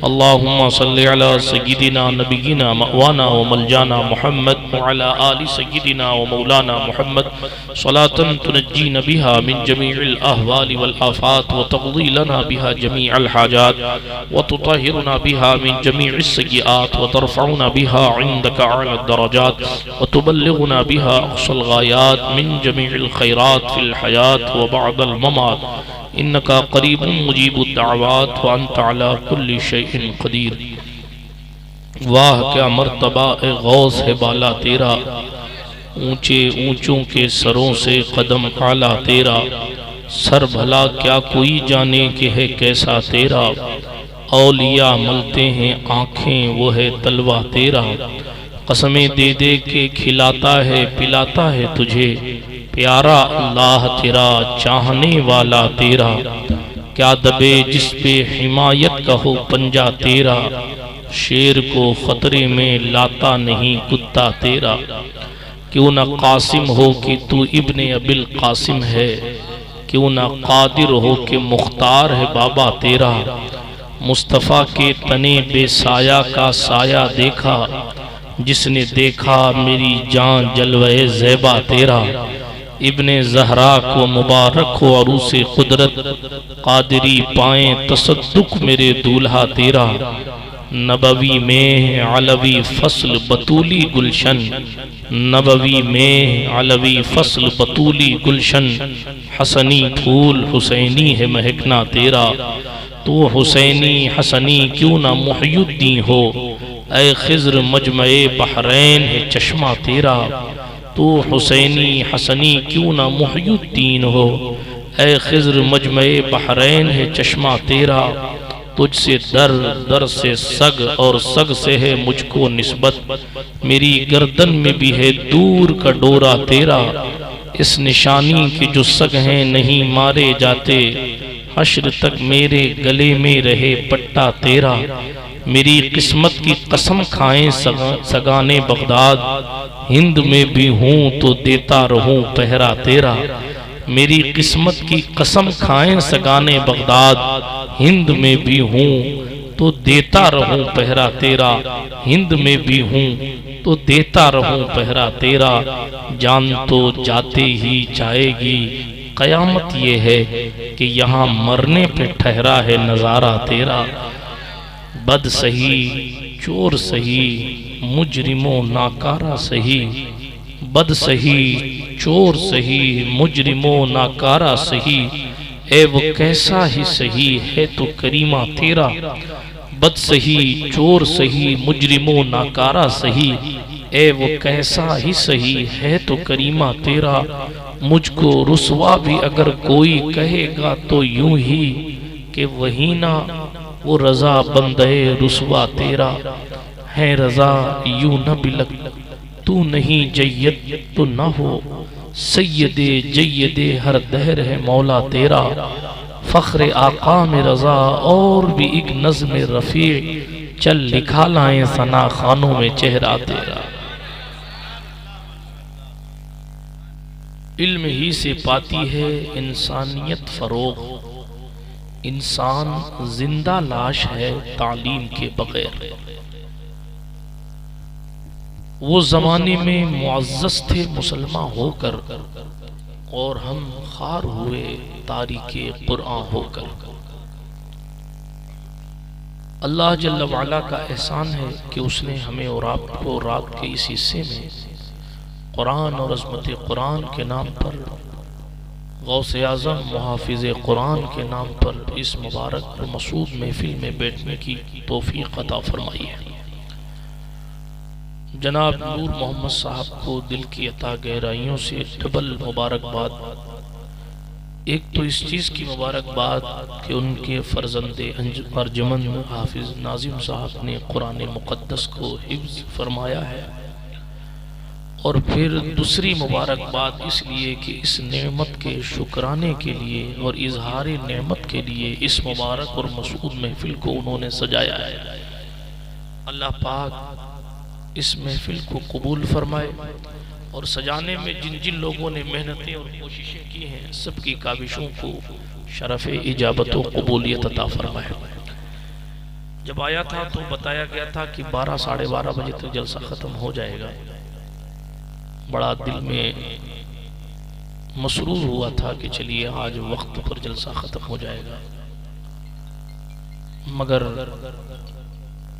اللهم صل على سيدنا نبينا مأوانا وملجانا محمد وعلى آل سيدنا ومولانا محمد صلاة تنجينا بها من جميع الأهوال والآفات وتقضي لنا بها جميع الحاجات وتطهرنا بها من جميع السيئات وترفعنا بها عندك أعلى الدرجات وتبلغنا بها أقصى الغايات من جميع الخيرات في الحياة وبعد الممات انکا قریب مجیب الدعوات وانت علی کل شیء قدیر۔ واہ کیا مرتبہ اے غوث ہے بالا تیرا، اونچے اونچوں کے سروں سے قدم اعلیٰ تیرا، سر بھلا کیا کوئی جانے کہ ہے کیسا تیرا، اولیاء ملتے ہیں آنکھیں وہ ہے تلوہ تیرا، قسمیں دے دے کے کھلاتا ہے پلاتا ہے تجھے، پیارا اللہ تیرا چاہنے والا تیرا، کیا دبے جس پہ حمایت کا ہو پنجہ تیرا، شیر کو خطرے میں لاتا نہیں کتا تیرا، کیوں نہ قاسم ہو کہ تو ابن ابی القاسم ہے، کیوں نہ قادر ہو کہ مختار ہے بابا تیرا، مصطفیٰ کے تنے بے سایہ کا سایہ دیکھا، جس نے دیکھا میری جان جلوہ زیبا تیرا، ابن زہرا کو مبارک ہو عروس قدرت، قادری پائیں تصدق میرے دولہا تیرا، نبوی میں علوی فصل بطولی گلشن، نبوی میں علوی فصل بطولی گلشن، حسنی پھول حسینی ہے مہکنا تیرا، تو حسینی حسنی کیوں نہ محی الدین ہو، اے خضر مجمع بحرین ہے چشمہ تیرا، تو حسینی حسنی کیوں نہ محی الدین ہو، اے خضر مجمع بحرین ہے چشمہ تیرا، تجھ سے در در سے سگ اور سگ سے ہے مجھ کو نسبت، میری گردن میں بھی ہے دور کا ڈورا تیرا، اس نشانی کے جو سگ ہیں نہیں مارے جاتے، حشر تک میرے گلے میں رہے پٹا تیرا، میری قسمت کی قسم کھائیں سگانے بغداد، ہند میں بھی ہوں تو دیتا رہوں پہرا تیرا، میری قسمت کی قسم کھائیں سگانے بغداد، ہند میں بھی ہوں تو دیتا رہوں پہرا تیرا، ہند میں بھی ہوں تو دیتا رہوں پہرا تیرا، جان تو جاتے ہی جائے گی، قیامت یہ ہے کہ یہاں مرنے پہ ٹھہرا ہے نظارہ تیرا، بد سہی چور سہی مجرم و ناکارہ سہی، بد سہی چور سہی مجرم و ناکارہ سہی، اے وہ کیسا ہی سہی ہے تو کریمہ تیرا، بد سہی چور سہی مجرم و ناکارہ سہی، اے وہ کیسا ہی سہی ہے تو کریمہ تیرا، مجھ کو رسوا بھی اگر کوئی کہے گا تو یوں ہی کہ وہی نہ وہ رضا بندے رسوا تیرا، ہے رضا یوں نہ بلک تو نہیں جید تو نہ ہو، سید جید ہر دہر ہے مولا تیرا، فخر آقا میں رضا اور بھی ایک نظم رفیع، چل لکھا لائیں ثنا خانوں میں چہرہ تیرا۔ علم ہی سے پاتی ہے انسانیت فروغ، انسان زندہ لاش ہے تعلیم کے بغیر، وہ زمانے میں معزز تھے مسلمان ہو کر، اور ہم خار ہوئے تاریک قرآن ہو کر۔ اللہ جل وعلا کا احسان ہے کہ اس نے ہمیں اور آپ کو رات کے اس حصے میں قرآن اور عظمت قرآن کے نام پر، غوث اعظم محافظ قرآن کے نام پر اس مبارک اور مسعود محفل میں بیٹھنے کی توفیق عطا فرمائی ہے۔ جناب نور محمد صاحب کو دل کی عطا گہرائیوں سے ڈبل مبارکباد، ایک تو اس چیز کی مبارکباد کہ ان کے فرزند ارجمند حافظ ناظم صاحب نے قرآن مقدس کو حفظ فرمایا ہے، اور پھر دوسری مبارکباد اس لیے کہ اس نعمت کے شکرانے کے لیے اور اظہار نعمت کے لیے اس مبارک اور مسعود محفل کو انہوں نے سجایا ہے۔ اللہ پاک اس محفل کو قبول فرمائے، اور سجانے میں جن جن لوگوں نے محنتیں اور کوششیں کی ہیں سب کی کاوشوں کو شرف اجابت و قبولیت عطا فرمائے۔ جب آیا تھا تو بتایا گیا تھا کہ 12 ساڑھے 12 بجے تک جلسہ ختم ہو جائے گا. بڑا دل میں مسرور ہوا تھا کہ چلیے آج وقت پر جلسہ ختم ہو جائے گا، مگر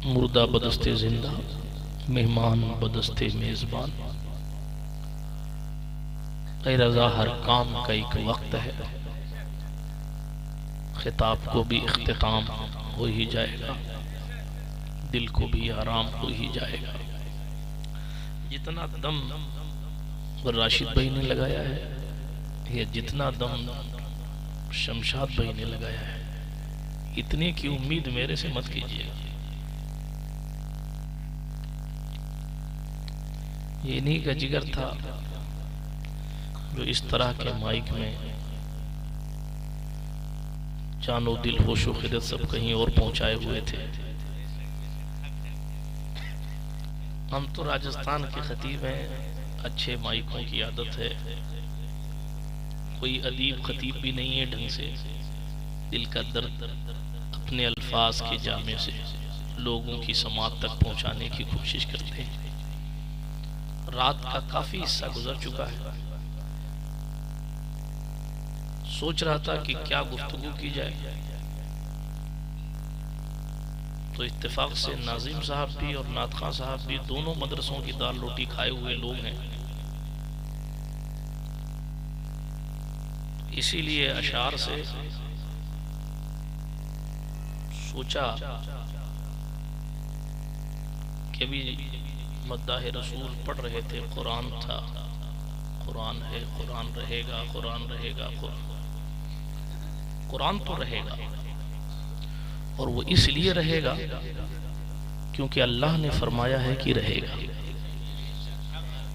مردہ بدستے زندہ، مہمان بدستے میزبان. اے رضا، ہر کام کا ایک وقت ہے، خطاب کو بھی اختتام ہو ہی جائے گا، دل کو بھی آرام ہو ہی جائے گا. جتنا دم راشد بھائی نے لگایا ہے یا جتنا دم شمشاد بھائی نے لگایا ہے، اتنے کی امید میرے سے مت کیجیے. یہ انہی کا جگر تھا جو اس طرح کے مائک میں جان و دل، ہوش و خرد سب کہیں اور پہنچائے ہوئے تھے. ہم تو راجستھان کے خطیب ہیں، اچھے مائکوں کی عادت ہے، کوئی ادیب خطیب بھی نہیں ہے ڈھنگ سے. دل کا درد اپنے الفاظ کے جامع سے لوگوں کی سماعت تک پہنچانے کی کوشش کرتے ہیں. رات کا کافی حصہ گزر چکا ہے، سوچ رہا تھا کہ کیا گفتگو کی جائے، تو اتفاق سے ناظم صاحب بھی اور نعت خواں صاحب بھی دونوں مدرسوں کی دال روٹی کھائے ہوئے لوگ ہیں. اسی لیے اشعار سے سوچا کہ بھی مداح رسول پڑھ رہے تھے، قرآن تھا، قرآن ہے، قرآن رہے گا، قرآن رہے گا. قرآن تو رہے گا، اور وہ اس لیے رہے گا کیونکہ اللہ نے فرمایا ہے کہ رہے گا.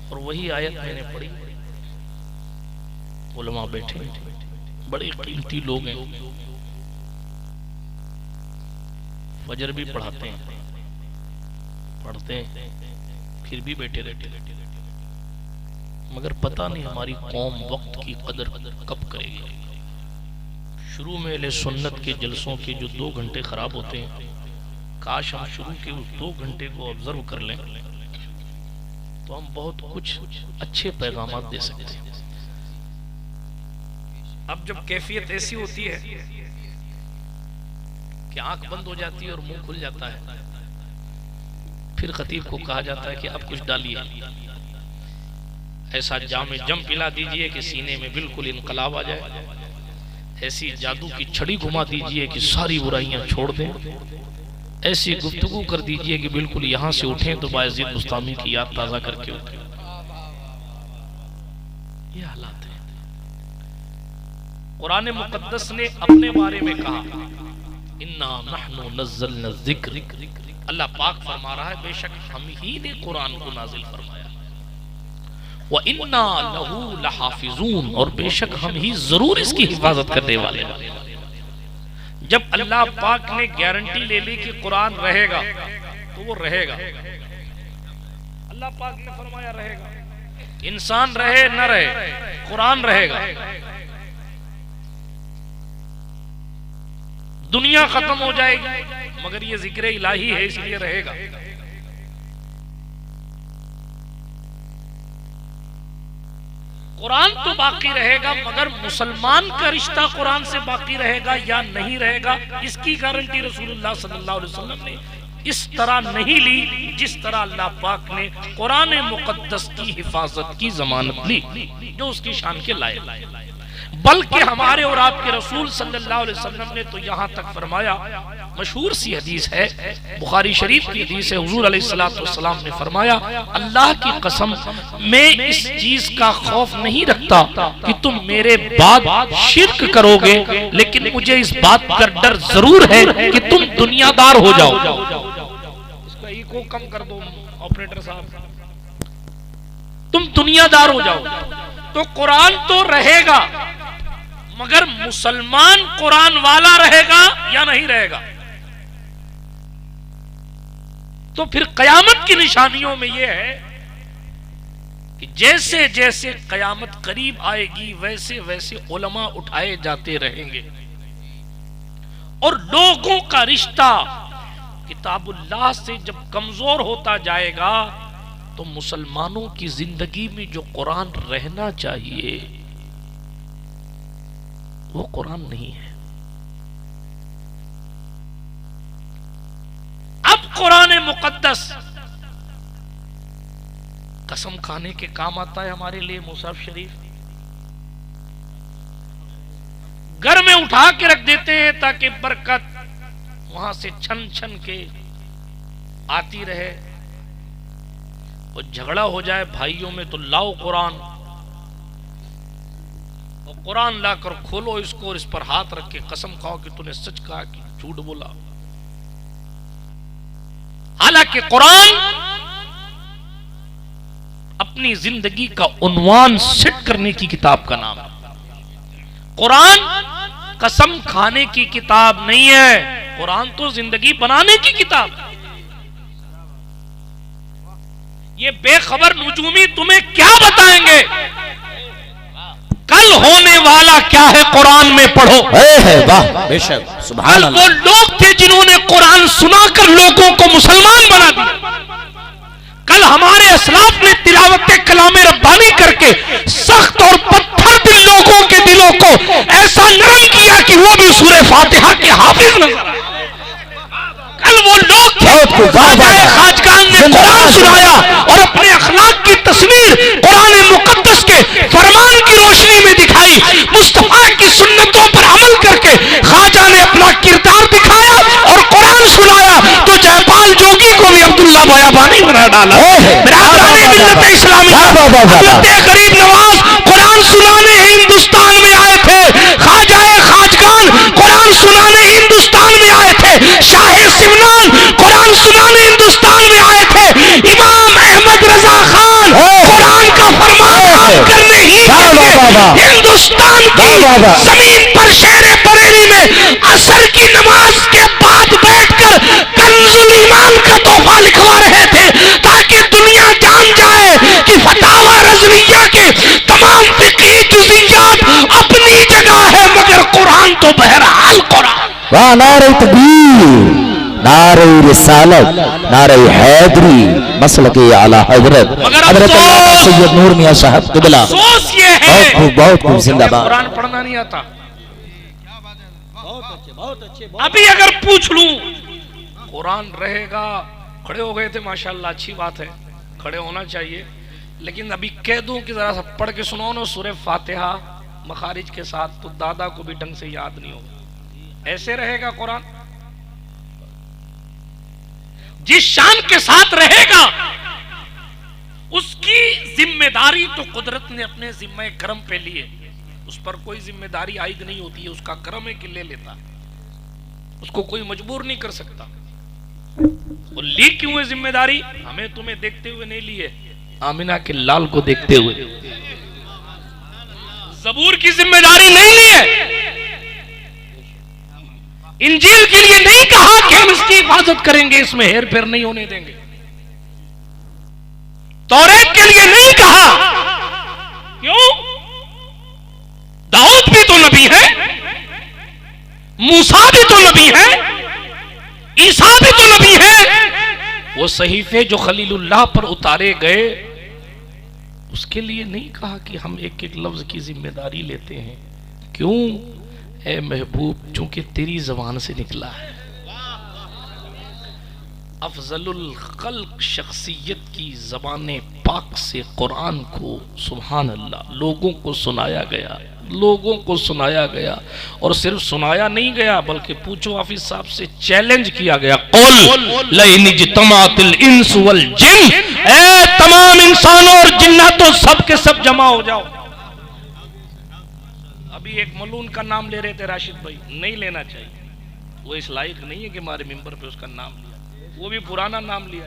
اور وہی آیت میں نے پڑھی. علماء بیٹھے بڑے قیمتی لوگ ہیں، فجر بھی پڑھاتے ہیں، پڑھتے ہیں، پھر بھی بیٹھے رہتے، مگر پتہ نہیں ہماری قوم وقت کی قدر کب کرے گی. شروع میں اہل سنت کے جلسوں کے جو 2 گھنٹے خراب ہوتے ہیں، کاش ہم شروع کے اس 2 گھنٹے کو آبزرو کر لیں تو ہم بہت کچھ اچھے پیغامات دے سکتے ہیں. اب جب کیفیت ایسی ہوتی ہے کہ آنکھ بند ہو جاتی ہے اور منہ کھل جاتا ہے، پھر خطیب کو کہا جاتا ہے کہ اب کچھ ڈالیے، ایسا جام جم پلا دیجئے کہ سینے میں بالکل انقلاب آ جائے، ایسی جادو کی چھڑی گھما دیجئے کہ ساری برائیاں چھوڑ دیں، ایسی گفتگو کر دیجئے کہ بالکل یہاں سے اٹھیں تو بایزید بستامی کی یاد تازہ کر کے اٹھیں. یہ حالات ہیں. قرآن مقدس نے اپنے بارے میں کہا اِنَّا نَحْنُ نَزَّلْنَا الذِّكْرِ، اللہ پاک فرما رہا ہے بے شک ہم ہی نے قرآن کو نازل فرمایا. وَإِنَّا لَهُ لَحَافِظُونَ، اور بے شک ہم ہی ضرور اس کی حفاظت کرنے والے ہیں. جب اللہ پاک نے گارنٹی لے لی کہ قرآن رہے گا تو وہ رہے گا. اللہ پاک نے فرمایا رہے گا، انسان رہے نہ رہے، قرآن رہے گا. دنیا ختم ہو جائے گی مگر یہ ذکر الہی ہے اس لیے رہے گا. قرآن تو باقی رہے گا مگر مسلمان کا رشتہ قرآن سے باقی رہے گا یا نہیں رہے گا، اس کی گارنٹی رسول اللہ صلی اللہ علیہ وسلم نے اس طرح نہیں لی جس طرح اللہ پاک نے قرآن مقدس کی حفاظت کی ضمانت لی جو اس کی شان کے لائق. بلکہ ہمارے اور آپ کے رسول صلی اللہ علیہ وسلم نے تو یہاں تک فرمایا، مشہور سی حدیث ہے، بخاری شریف کی حدیث ہے، حضور علیہ السلام نے فرمایا اللہ کی قسم میں اس چیز کا خوف نہیں رکھتا کہ تم میرے بعد شرک کرو گے، لیکن مجھے اس بات کا ڈر ضرور ہے کہ تم دنیا دار ہو جاؤ. اس کا ایکو کم کر دو آپریٹر صاحب. تم دنیا دار ہو جاؤ. تو قرآن تو رہے گا مگر مسلمان قرآن والا رہے گا یا نہیں رہے گا. تو پھر قیامت کی نشانیوں میں یہ ہے کہ جیسے جیسے قیامت قریب آئے گی ویسے ویسے علماء اٹھائے جاتے رہیں گے اور لوگوں کا رشتہ کتاب اللہ سے جب کمزور ہوتا جائے گا تو مسلمانوں کی زندگی میں جو قرآن رہنا چاہیے وہ قرآن نہیں ہے. اب قرآن مقدس قسم کھانے کے کام آتا ہے ہمارے لیے. مصحف شریف گھر میں اٹھا کے رکھ دیتے ہیں تاکہ برکت وہاں سے چھن چھن کے آتی رہے. اور جھگڑا ہو جائے بھائیوں میں تو لاؤ قرآن، اور قرآن لا کر کھولو اس کو اور اس پر ہاتھ رکھ کے قسم کھاؤ کہ تو نے سچ کہا کہ جھوٹ بولا. حالانکہ قرآن اپنی زندگی کا عنوان سیٹ کرنے کی کتاب کا نام ہے. قرآن قسم کھانے کی کتاب نہیں ہے، قرآن تو زندگی بنانے کی کتاب ہے. یہ بے خبر نجومی تمہیں کیا بتائیں گے کل ہونے والا کیا ہے قرآن میں پڑھو. واہ بے شک سبحان اللہ. وہ لوگ تھے جنہوں نے قرآن سنا کر لوگوں کو مسلمان بنا دیا. کل ہمارے اسلاف نے تلاوت کلام ربانی کر کے سخت اور پتھر دل لوگوں کے دلوں کو ایسا نرم کیا کہ وہ بھی سورہ فاتحہ کے حافظ نظر آئے. کل وہ لوگ خواجگان نے قرآن سنایا اور اپنے اخلاق کی تصویر قرآن مقدس کے فرمان کی روشنی میں دکھائی. مصطفیٰ کی سنتوں پر عمل کر کے خواجہ نے اپنا کردار دکھایا اور قرآن سنایا تو جے پال جوگی کو بھی عبداللہ بیابانی بنا ڈالا. برادران ملت اسلامیہ حضرت غریب نواز قرآن سنانے ہندوستان میں آئے تھے. خواجہ خواجگان قرآن سنانے ہندوستان میں آئے تھے. شاہ سمنان قرآن سنانے ہندوستان میں آئے تھے. امام احمد رضا خان قرآن کا فرمان عام کرنے ہی ہندوستان کی زمین پر شہر بریلی میں عصر کی نماز کے بعد بیٹھ کر کنز الایمان کا تحفہ لکھوا رہے تھے تاکہ دنیا جان جائے کہ فتاوی رضویہ کے تمام فقہی جزئیات اپنی جگہ ہے مگر قرآن تو بہرحال قرآن. واہ نعرہ تکبیر، نعرہ رسالت، نعرہ حیدری، مسلک اعلی حضرت حضرت علامہ سید نور میاں صاحب قبلہ. افسوس یہ ہے بہت خوب زندہ باد. قرآن پڑھنا نہیں آتا. ابھی اگر پوچھ لوں قرآن رہے گا، کھڑے ہو گئے تھے ماشاءاللہ اچھی بات ہے، کھڑے ہونا چاہیے، لیکن ابھی کہہ دوں کہ ذرا سا پڑھ کے سناؤ نا سورہ فاتحہ مخارج کے ساتھ تو دادا کو بھی ڈھنگ سے یاد نہیں ہوگا. ایسے رہے گا قرآن؟ جس شان کے ساتھ رہے گا اس کی ذمہ داری تو قدرت نے اپنے ذمہ کرم پہ لی ہے. اس پر کوئی ذمہ داری عائد نہیں ہوتی ہے، اس کا کرم ہے کہ لے لیتا ہے. اس کو کوئی مجبور نہیں کر سکتا. وہ لی کیوں ہے ذمہ داری؟ ہمیں تمہیں دیکھتے ہوئے نہیں لی ہے، آمنہ کے لال کو دیکھتے ہوئے. زبور کی ذمہ داری نہیں لی ہے، انجیل کے لیے نہیں کہا کہ ہم اس کی حفاظت کریں گے، اس میں ہیر پھیر نہیں ہونے دیں گے. توریت کے لیے نہیں کہا، کیوں؟ داؤد بھی تو نبی ہے، موسیٰ بھی تو نبی ہے، عیسیٰ بھی تو نبی ہے. وہ صحیفے جو خلیل اللہ پر اتارے گئے اس کے لیے نہیں کہا کہ ہم ایک ایک لفظ کی ذمہ داری لیتے ہیں. کیوں؟ اے محبوب چونکہ تیری زبان سے نکلا ہے. افضل الخلق شخصیت کی زبان پاک سے قرآن کو سبحان اللہ لوگوں کو سنایا گیا، لوگوں کو سنایا گیا. اور صرف سنایا نہیں گیا بلکہ پوچھو حافظ صاحب سے چیلنج کیا گیا، قل لئن اجتمعت الانس والجن، اے تمام انسانوں اور جناتوں سب کے سب جمع ہو جاؤ. ابھی ایک ملون کا نام لے رہے تھے راشد بھائی، نہیں لینا چاہیے، وہ اس لائق نہیں ہے کہ ہمارے ممبر پہ اس کا نام لیا. وہ بھی پرانا نام لیا،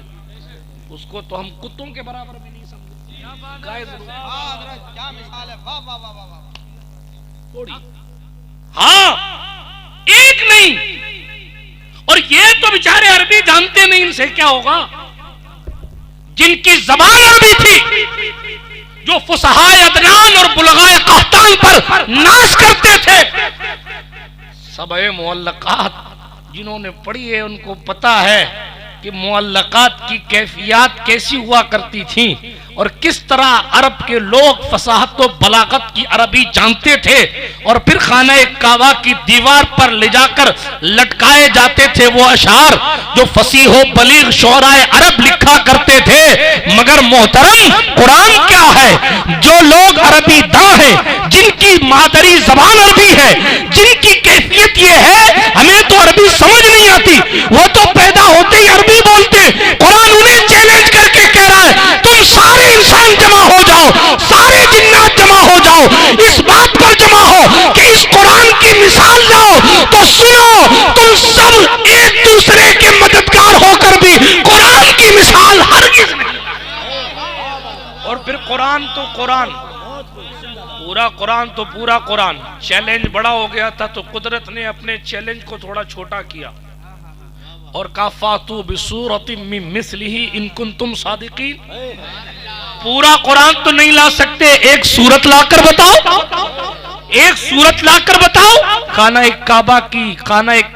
اس کو تو ہم کتوں کے برابر بھی نہیں سمجھتے. ہاں ایک نہیں، اور یہ تو بیچارے عربی جانتے نہیں، ان سے کیا ہوگا؟ جن کی زبان عربی تھی، جو فصحائے عدنان اور بلغائے قحطان پر ناز کرتے تھے. سبع معلقات جنہوں نے پڑھی ہے ان کو پتا ہے کہ معلقات کی کیفیات کیسی ہوا کرتی تھیں اور کس طرح عرب کے لوگ فصاحت و بلاغت کی عربی جانتے تھے اور پھر خانہ کعبہ کی دیوار پر لے جا کر لٹکائے جاتے تھے وہ اشعار جو فصیح و بلیغ شعراء عرب لکھا کرتے تھے. مگر محترم قرآن کیا ہے؟ جو لوگ عربی داں ہیں، جن کی مادری زبان عربی ہے، جن کی کیفیت یہ ہے ہمیں تو عربی سمجھ نہیں آتی، وہ تو پیدا ہوتے ہی عربی بولتے. قرآن انہیں چیلنج کر کے کہہ رہا ہے تم سارے انسان جمع ہو جاؤ، سارے جنات جمع ہو جاؤ، اس بات پر جمع ہو کہ اس قرآن کی مثال لاؤ تو سنو، تم سب ایک دوسرے کے مددگار ہو کر بھی قرآن کی مثال ہرگز نہیں. اور پھر قرآن تو قرآن، پورا قرآن تو پورا قرآن. چیلنج بڑا ہو گیا تھا تو قدرت نے اپنے چیلنج کو تھوڑا چھوٹا کیا اور کہا فاتو بسورۃ من مثلہ ان کنتم صادقین. پورا قرآن تو نہیں لا سکتے، ایک سورت لا کر بتاؤ، ایک سورت لا کر بتاؤ. خانہ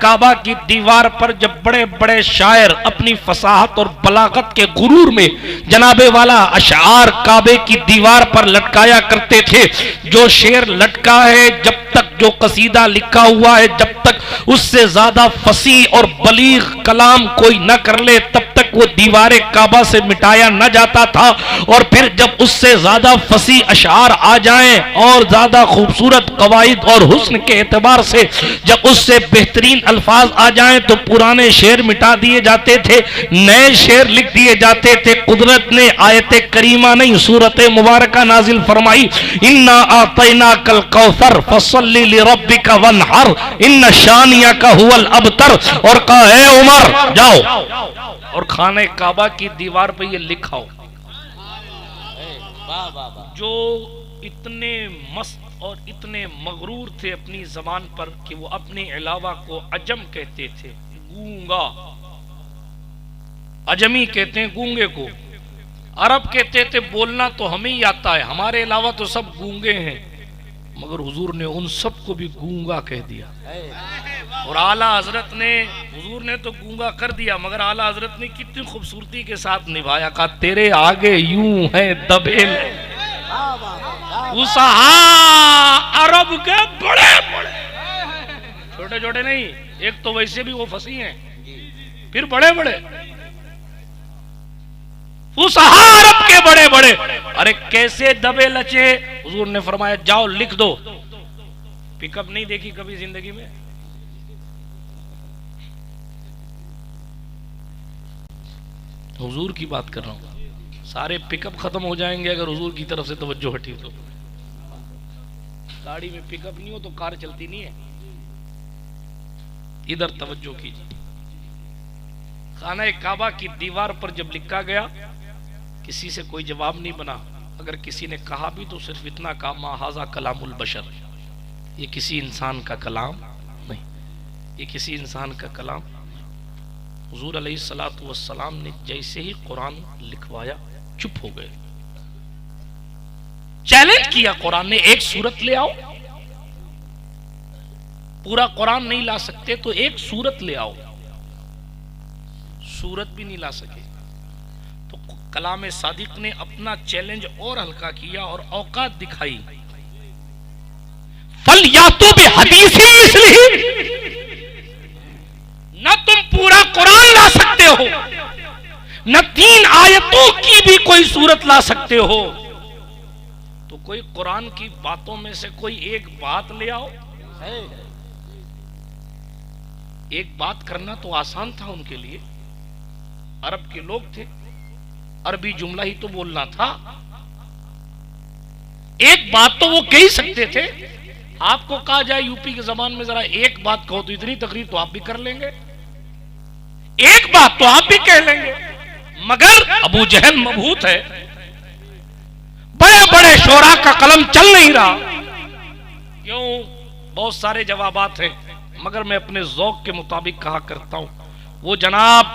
کعبہ کی دیوار پر جب بڑے بڑے شاعر اپنی فصاحت اور بلاغت کے غرور میں جناب والا اشعار کعبے کی دیوار پر لٹکایا کرتے تھے، جو شعر لٹکا ہے جب تک، جو قصیدہ لکھا ہوا ہے جب تک اس سے زیادہ فصیح اور بلیغ کلام کوئی نہ کر لے تب تک وہ دیوار کعبہ سے مٹایا نہ جاتا تھا. اور پھر جب اس سے زیادہ فصیح اشعار آ جائیں اور زیادہ خوبصورت قواعد اور حسن کے اعتبار سے جب اس سے بہترین الفاظ آ جائیں تو پرانے شعر مٹا دیے جاتے تھے، نئے شعر لکھ دیے جاتے تھے. قدرت نے آیت کریمہ نہیں سورت مبارکہ نازل فرمائی انا اعطیناک الکوثر فصل لربک وانحر ان شانئک ھو الابتر. اور کہا اے عمر جاؤ اور خانہ کعبہ کی دیوار پہ یہ لکھاؤ. جو اتنے مست اور اتنے مغرور تھے اپنی زبان پر کہ وہ اپنے علاوہ کو عجم کہتے تھے، گونگا. عجمی کہتے ہیں گونگے کو، عرب کہتے تھے بولنا تو ہمیں ہی آتا ہے، ہمارے علاوہ تو سب گونگے ہیں. مگر حضور نے ان سب کو بھی گونگا کہہ دیا. اور اعلیٰ حضرت نے، حضور نے تو گونگا کر دیا مگر اعلیٰ حضرت نے کتنی خوبصورتی کے ساتھ نبھایا. کہا تیرے آگے یوں ہے دبیل فصحاء عرب کے بڑے بڑے، چھوٹے چھوٹے نہیں، ایک تو ویسے بھی وہ فصیح ہیں پھر بڑے بڑے فصحاء عرب کے بڑے بڑے. ارے کیسے دبے لچے. حضور نے فرمایا جاؤ لکھ دو. پک اپ نہیں دیکھی کبھی زندگی میں؟ حضور کی بات کر رہا ہوں. سارے پک اپ ختم ہو جائیں گے اگر حضور کی طرف سے توجہ ہٹی تو. گاڑی میں پک اپ نہیں ہو تو کار چلتی نہیں ہے. ادھر توجہ کیجیے. خانہ کعبہ کی دیوار پر جب لکھا گیا کسی سے کوئی جواب نہیں بنا. اگر کسی نے کہا بھی تو صرف اتنا کہا ما ھذا کلام البشر، یہ کسی انسان کا کلام نہیں، یہ کسی انسان کا کلام. حضور علیہ الصلوۃ والسلام نے جیسے ہی قرآن لکھوایا چپ ہو گئے. چیلنج کیا قرآن نے ایک سورت لے آؤ. پورا قرآن نہیں لا سکتے تو ایک سورت لے آؤ. سورت بھی نہیں لا سکے تو کلام صادق نے اپنا چیلنج اور ہلکا کیا اور اوقات دکھائی. فَلْيَأْتُوا بِحَدِيثٍ مِثْلِهِ. نہ تم پورا قرآن لا سکتے ہو، نہ 3 آیتوں کی بھی کوئی سورت لا سکتے ہو، تو کوئی قرآن کی باتوں میں سے کوئی ایک بات لے آؤ. ایک بات کرنا تو آسان تھا ان کے لیے. عرب کے لوگ تھے، عربی جملہ ہی تو بولنا تھا. ایک بات تو وہ کہہ سکتے تھے. آپ کو کہا جائے یوپی کی زبان میں ذرا ایک بات کہو تو اتنی تقریر تو آپ بھی کر لیں گے، ایک بات تو آپ بھی کہہ لیں گے. مگر ابو جہل مبہوت ہے، بڑے بڑے شعراء کا قلم چل نہیں رہا. کیوں؟ بہت سارے جوابات ہیں مگر میں اپنے ذوق کے مطابق کہا کرتا ہوں. وہ جناب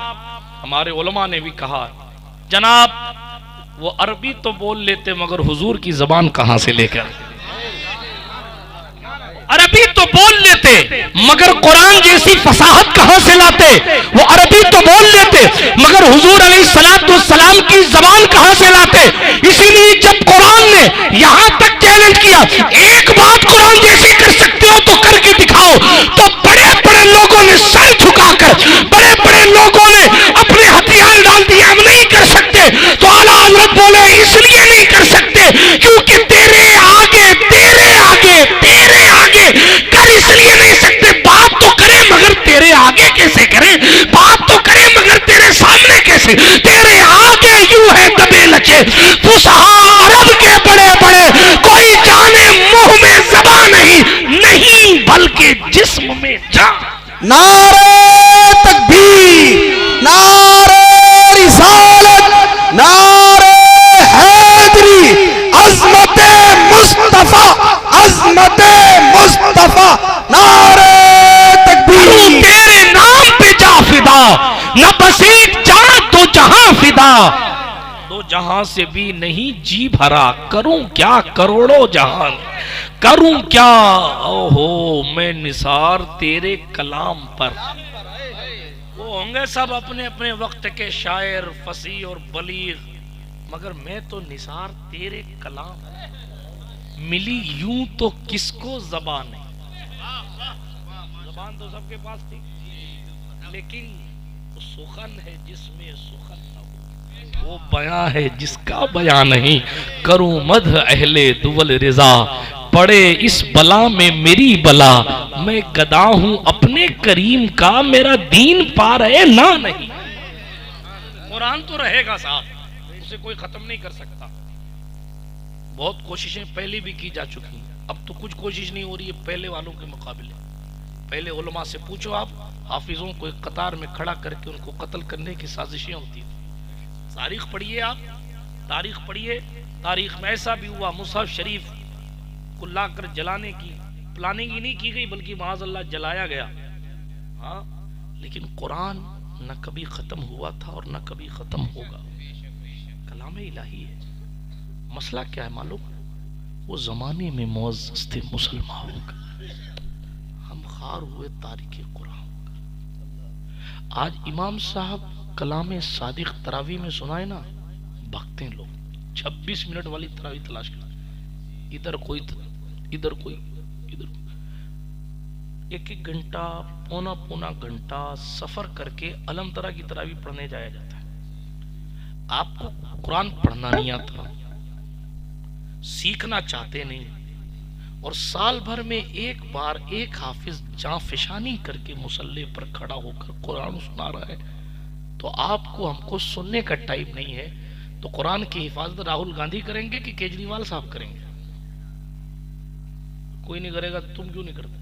ہمارے علماء نے بھی کہا جناب وہ عربی تو بول لیتے مگر حضور کی زبان کہاں سے لے کر. عربی عربی تو بول لیتے مگر قرآن جیسی فصاحت کہاں سے لاتے؟ وہ عربی تو بول لیتے مگر حضور علیہ السلام کی زبان کہاں سے لاتے؟ اسی لیے جب قرآن نے یہاں تک چیلنج کیا ایک بات قرآن جیسی کر سکتے ہو تو کر کے دکھاؤ، تو بڑے بڑے لوگوں نے سر جھکا کر، بڑے بڑے لوگوں نے اپنے ہتھیار ڈال دیے، ہم نہیں کر سکتے۔ تو اعلیٰ حضرت بولے اس لیے نہیں کر سکتے کیونکہ تیرے آگے کر اس لیے نہیں سکتے، بات تو کرے مگر تیرے آگے کیسے کریں، بات تو کرے مگر تیرے سامنے کیسے، تیرے آگے یوں ہے دبے لچے فصحاء عرب کے بڑے بڑے، کوئی جانے منہ میں زبان نہیں بلکہ جسم میں جان۔ نعرہ تکبیر، نعرہ رسالت، نعرہ حیدری، عظمت مصطفیٰ، عظمت مصطفیٰ، نعرہ تکبیر۔ تیرے نام پہ جا فدا، نہ بس ایک جان تو جہاں فدا، دو جہاں سے بھی نہیں جی بھرا، کروں کیا کروڑوں جہان، کروں کیا اوہو میں نثار تیرے کلام پر۔ وہ ہوں گے سب اپنے اپنے وقت کے شاعر، فصیح اور بلیغ، مگر میں تو نثار تیرے کلام، ملی یوں تو کس کو زبان نہیں، زبان تو سب کے پاس تھی لیکن سخن ہے جس میں سخن نہ ہو، وہ بیاں ہے جس کا بیاں نہیں، کروں مدح اہل دول رضا، پڑے اس بلا میں میری بلا، میں گدا ہوں اپنے کریم کا، میرا دین پا رہے نہ نہیں۔ قرآن تو رہے گا صاحب، اسے کوئی ختم نہیں کر سکتا۔ بہت کوششیں پہلے بھی کی جا چکی ہیں، اب تو کچھ کوشش نہیں ہو رہی ہے پہلے والوں کے مقابلے۔ پہلے علماء سے پوچھو آپ، حافظوں کو ایک قطار میں کھڑا کر کے ان کو قتل کرنے کی سازشیں ہوتی ہیں۔ تاریخ پڑھیے آپ، تاریخ پڑھیے، تاریخ میں ایسا بھی ہوا مصحف شریف کو لا کر جلانے کی پلاننگ ہی نہیں کی گئی بلکہ معاذ اللہ جلایا گیا۔ ہاں لیکن قرآن نہ کبھی ختم ہوا تھا اور نہ کبھی ختم ہوگا، کلام الہی ہے۔ مسئلہ کیا ہے معلوم؟ وہ زمانے میں معزز تھے مسلمانوں کا، ہم خار ہوئے تاریخ قرآن کا۔ آج امام صاحب کلام صادق تراویح میں سنائے نا، بھگتے ہیں لوگ، 26 منٹ والی تراویح تلاش کرتے، ادھر کوئی ادھر کوئی ادھر، ایک ایک گھنٹہ پونا پونا گھنٹہ سفر کر کے علم ترا کی تراویح پڑھنے جایا جاتا ہے۔ آپ کو قرآن پڑھنا نہیں آتا، سیکھنا چاہتے نہیں، اور سال بھر میں ایک بار ایک حافظ جاں فشانی کر کے مصلی پر کھڑا ہو کر قرآن سنا رہا ہے، تو آپ کو ہم کو سننے کا ٹائم نہیں ہے۔ تو قرآن کی حفاظت راہل گاندھی کریں گے کہ کیجریوال صاحب کریں گے؟ کوئی نہیں کرے گا، تم کیوں نہیں کرتے؟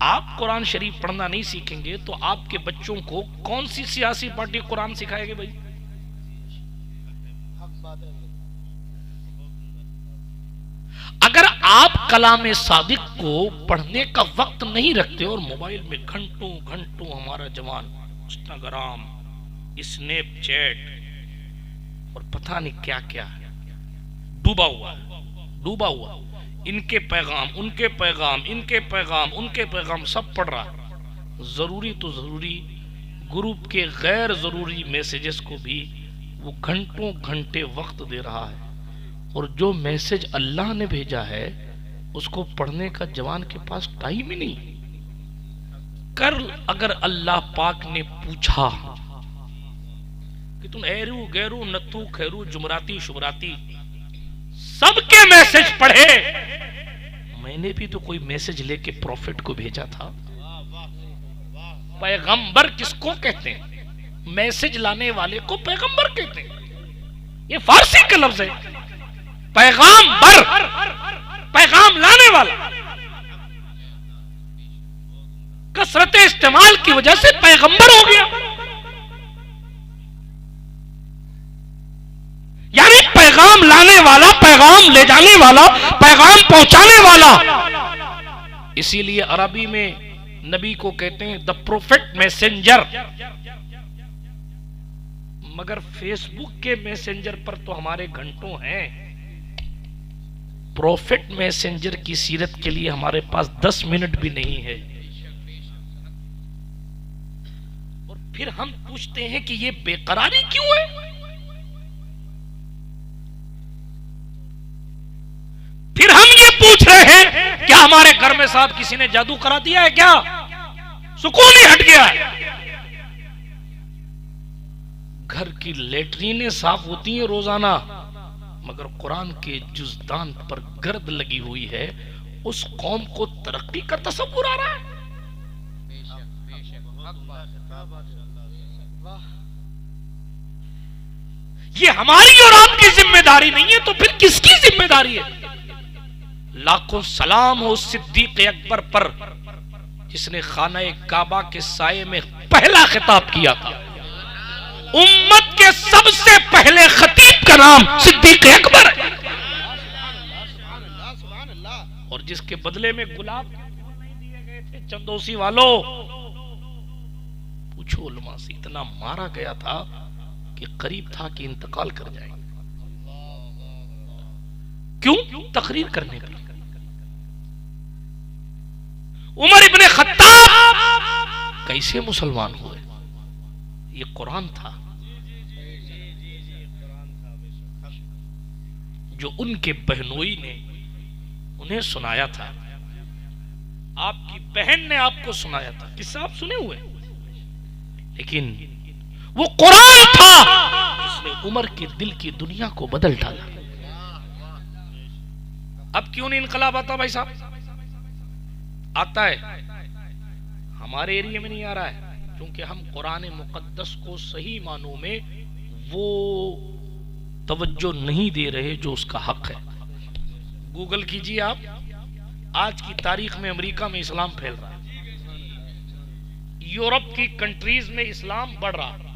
آپ قرآن شریف پڑھنا نہیں سیکھیں گے تو آپ کے بچوں کو کون سی سیاسی پارٹی قرآن سکھائے گی بھائی؟ اگر آپ کلام صادق کو پڑھنے کا وقت نہیں رکھتے اور موبائل میں گھنٹوں گھنٹوں ہمارا جوان انسٹاگرام، اسنیپ چیٹ اور پتہ نہیں کیا کیا ڈوبا ہوا، ان کے پیغام ان کے پیغام ان کے پیغام ان کے پیغام سب پڑھ رہا ہے، ضروری تو ضروری گروپ کے غیر ضروری میسیجز کو بھی وہ گھنٹوں گھنٹے وقت دے رہا ہے، اور جو میسج اللہ نے بھیجا ہے اس کو پڑھنے کا جوان کے پاس ٹائم ہی نہیں۔ کل اگر اللہ پاک نے پوچھا کہ تم ایرو گیرو نتو خیرو جمراتی شمراتی سب کے میسج پڑھے، میں نے بھی تو کوئی میسج لے کے پروفٹ کو بھیجا تھا۔ پیغمبر کس کو کہتے ہیں؟ میسج لانے والے کو پیغمبر کہتے ہیں، یہ فارسی کا لفظ ہے۔ پیغام بر، پیغام لانے والا، کثرت استعمال کی وجہ سے پیغمبر ہو گیا، یعنی پیغام لانے والا، پیغام لے جانے والا، پیغام پہنچانے والا۔ اسی لیے عربی میں نبی کو کہتے ہیں دا پروفیٹ میسنجر، مگر فیس بک کے میسنجر پر تو ہمارے گھنٹوں ہیں۔ پروفٹ میسنجر کی سیرت کے لیے ہمارے پاس 10 منٹ بھی نہیں ہے، اور پھر ہم پوچھتے ہیں کہ یہ بے قراری کیوں ہے؟ پھر ہم یہ پوچھ رہے ہیں کیا ہمارے گھر میں ساتھ کسی نے جادو کرا دیا ہے؟ کیا سکون ہی ہٹ گیا ہے؟ گھر کی لیٹرینیں صاف ہوتی ہیں روزانہ، مگر قرآن کے جزدان پر گرد لگی ہوئی ہے. اس قوم کو ترقی کا تصور آ رہا ہے. یہ ہماری اور آپ کی ذمہ داری نہیں ہے تو پھر کس کی ذمہ داری ہے؟ لاکھوں سلام ہو صدیق اکبر پر جس نے خانہ کعبہ کے سائے میں پہلا خطاب کیا تھا. امت کے سب سے پہلے خطیب کا نام صدیق اکبر ہے، اور جس کے بدلے میں گلاب کے پھول نہیں دیے گئے تھے چندوسی والوں. پوچھو علماء سے، اتنا مارا گیا تھا کہ قریب تھا کہ انتقال کر جائیں. کیوں؟ تقریر کرنے پر. عمر ابن خطاب کیسے مسلمان ہوئے؟ یہ قرآن تھا جو ان کے بہنوئی نے انہیں سنایا تھا. آپ کی بہن نے آپ کو سنایا تھا، قصہ آپ سنے ہوئے، لیکن وہ قرآن تھا جس نے عمر کے دل کی دنیا کو بدل ڈالا. اب کیوں نہیں انقلاب آتا بھائی صاحب؟ آتا ہے، ہمارے ایریا میں نہیں آ رہا ہے کیونکہ ہم قرآن مقدس کو صحیح معنوں میں وہ توجہ نہیں دے رہے جو اس کا حق ہے. گوگل کیجئے آپ، آج کی تاریخ میں امریکہ میں اسلام پھیل رہا ہے، یورپ کی کنٹریز میں اسلام بڑھ رہا ہے.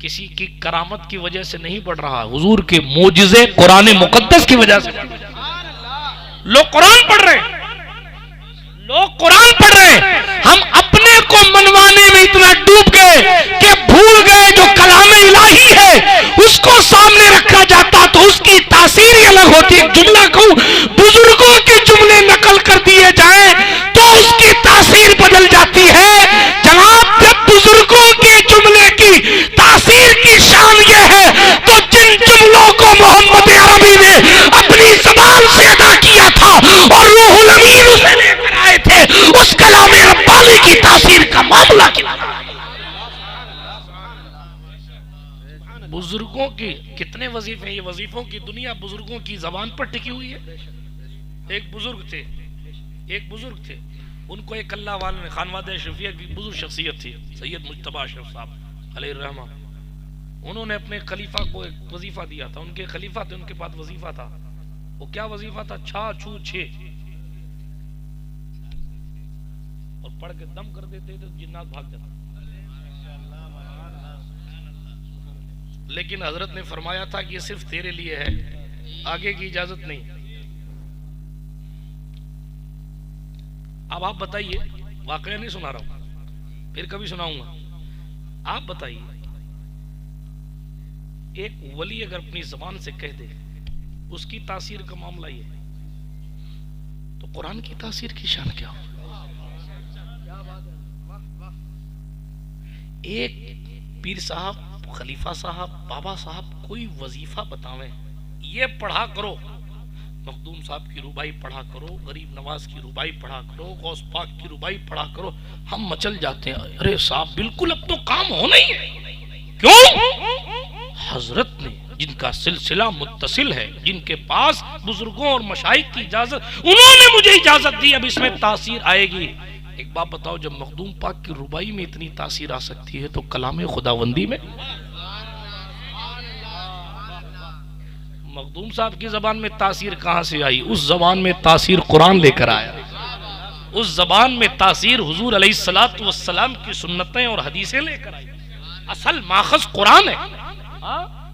کسی کی کرامت کی وجہ سے نہیں بڑھ رہا، حضور کے معجزے قرآن مقدس کی وجہ سے. لوگ قرآن پڑھ رہے ہیں، لوگ قرآن پڑھ رہے ہیں. ہم اپنے کو منوانے میں اتنا ڈوب گئے کہ بھول گئے جو کلام الہی ہے اس کو سامنے رکھا جاتا تو اس کی تاثیر ہی الگ ہوتی ہے. جملہ کہوں، بزرگوں کے جملے نقل کر دیے جائیں تو اس کی تاثیر بدل جاتی ہے. جناب جب بزرگوں کے جملے کی تاثیر کی شان یہ ہے تو جن جملوں کو محمد عربی نے اپنی زبان سے ادا کیا تھا اور روح الامین اسے لے کر آئے تھے، اس کلام ربانی کی تاثیر کا معاملہ کیا. بزرگوں کی کتنے وظیفے ہیں؟ یہ وظیفوں کی دنیا بزرگوں کی زبان پر ٹکی ہوئی ہے. ایک بزرگ تھے ان کو ایک اللہ والے نے، خانوادہ اشرفیہ کی بزرگ شخصیت تھی، سید مجتبی اشرف صاحب علیہ الرحمہ. انہوں نے اپنے خلیفہ کو ایک وظیفہ دیا تھا. ان کے خلیفہ تھے، ان کے پاس وظیفہ تھا. وہ کیا وظیفہ تھا؟ چھا چھو چھے، اور پڑھ کے دم کر دیتے تو جنات بھاگ جاتے. لیکن حضرت نے فرمایا تھا کہ یہ صرف تیرے لیے ہے، آگے کی اجازت نہیں. اب آپ بتائیے، واقعہ نہیں سنا رہا ہوں، پھر کبھی سناؤں گا. آپ بتائیے، ایک ولی اگر اپنی زبان سے کہہ دے اس کی تاثیر کا معاملہ یہ ہے، تو قرآن کی تاثیر کی شان کیا ہو؟ ایک پیر صاحب، خلیفہ صاحب، بابا صاحب کوئی وظیفہ بتاویں، یہ پڑھا کرو، مخدوم صاحب کی ربائی پڑھا کرو، غریب نواز کی ربائی پڑھا کرو، غوث پاک کی ربائی پڑھا کرو، ہم مچل جاتے ہیں. ارے صاحب بالکل اب تو کام ہونا ہی ہے. کیوں؟ حضرت نے جن کا سلسلہ متصل ہے، جن کے پاس بزرگوں اور مشائخ کی اجازت، انہوں نے مجھے اجازت دی، اب اس میں تاثیر آئے گی. ایک بات بتاؤ، جب مخدوم پاک کی ربائی میں اتنی تاثیر آ سکتی ہے تو کلام خداوندی میں؟ مخدوم صاحب کی زبان میں تاثیر کہاں سے آئی؟ اس زبان میں تاثیر قرآن لے کر آیا، اس زبان میں تاثیر حضور علیہ الصلوۃ والسلام کی سنتیں اور حدیثیں لے کر آئی. اصل ماخذ قرآن ہے.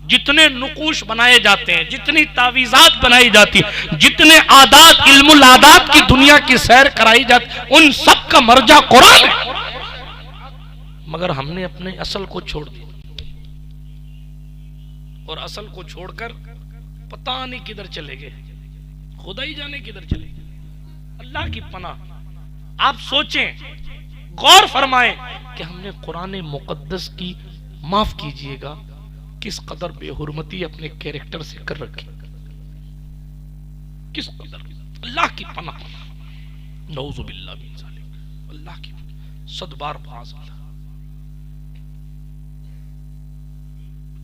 جتنے نقوش بنائے جاتے ہیں، جتنی تعویذات بنائی جاتی ہیں، جتنے عادات، علم العادات کی دنیا کی سیر کرائی جاتی، ان سب کا مرجع قرآن ہے. مگر ہم نے اپنے اصل کو چھوڑ دیا، اور اصل کو چھوڑ کر پتہ نہیں کدھر چلے گئے. خدا ہی جانے کدھر چلے گی. اللہ کی پناہ. آپ سوچیں، غور فرمائیں کہ ہم نے قرآن مقدس کی، معاف کیجئے گا، کس قدر بے حرمتی اپنے کیریکٹر سے کر رکھی. کس قدر. اللہ کی پناہ. نعوذ باللہ من ذالک. اللہ کی صد بار معاذ اللہ.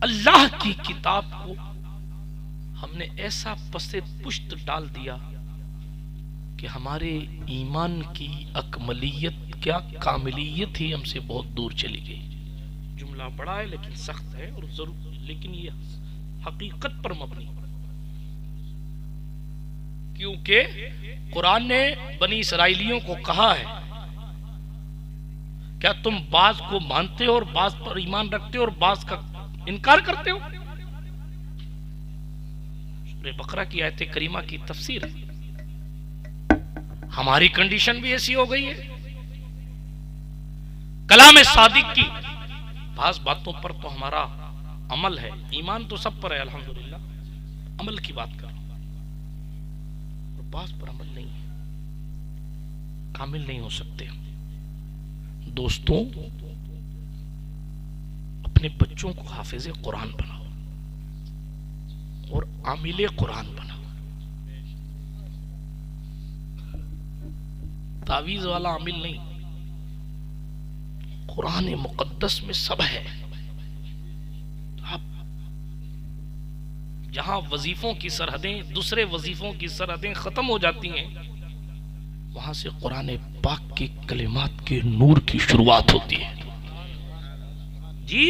اللہ کی کتاب کو ہم نے ایسا پس پشت ڈال دیا کہ ہمارے ایمان کی اکملیت، کیا کاملیت ہی ہم سے بہت دور چلی گئی. جملہ بڑا ہے لیکن سخت ہے، اور ضرور، لیکن یہ حقیقت پر مبنی. کیونکہ قرآن نے بنی اسرائیلیوں کو کہا ہے، کیا تم بعض کو مانتے ہو اور بعض پر ایمان رکھتے ہو اور بعض کا انکار کرتے ہو؟ سورہ بقرہ کی آیت کریمہ کی تفسیر ہے. ہماری کنڈیشن بھی ایسی ہو گئی ہے. کلام صادق کی بعض باتوں پر تو ہمارا عمل ہے، ایمان تو سب پر ہے الحمدللہ، عمل کی بات کر رہا ہوں، اور بعض پر عمل نہیں ہے، کامل نہیں ہو سکتے. دوستوں، اپنے بچوں کو حافظ قرآن بناؤ اور عامل قرآن بناؤ. تعویذ والا عامل نہیں، قرآن مقدس میں سب ہے. جہاں وظیفوں کی سرحدیں، دوسرے وظیفوں کی سرحدیں ختم ہو جاتی ہیں، وہاں سے قرآن پاک کی کلمات کے نور کی شروعات ہوتی ہے. جی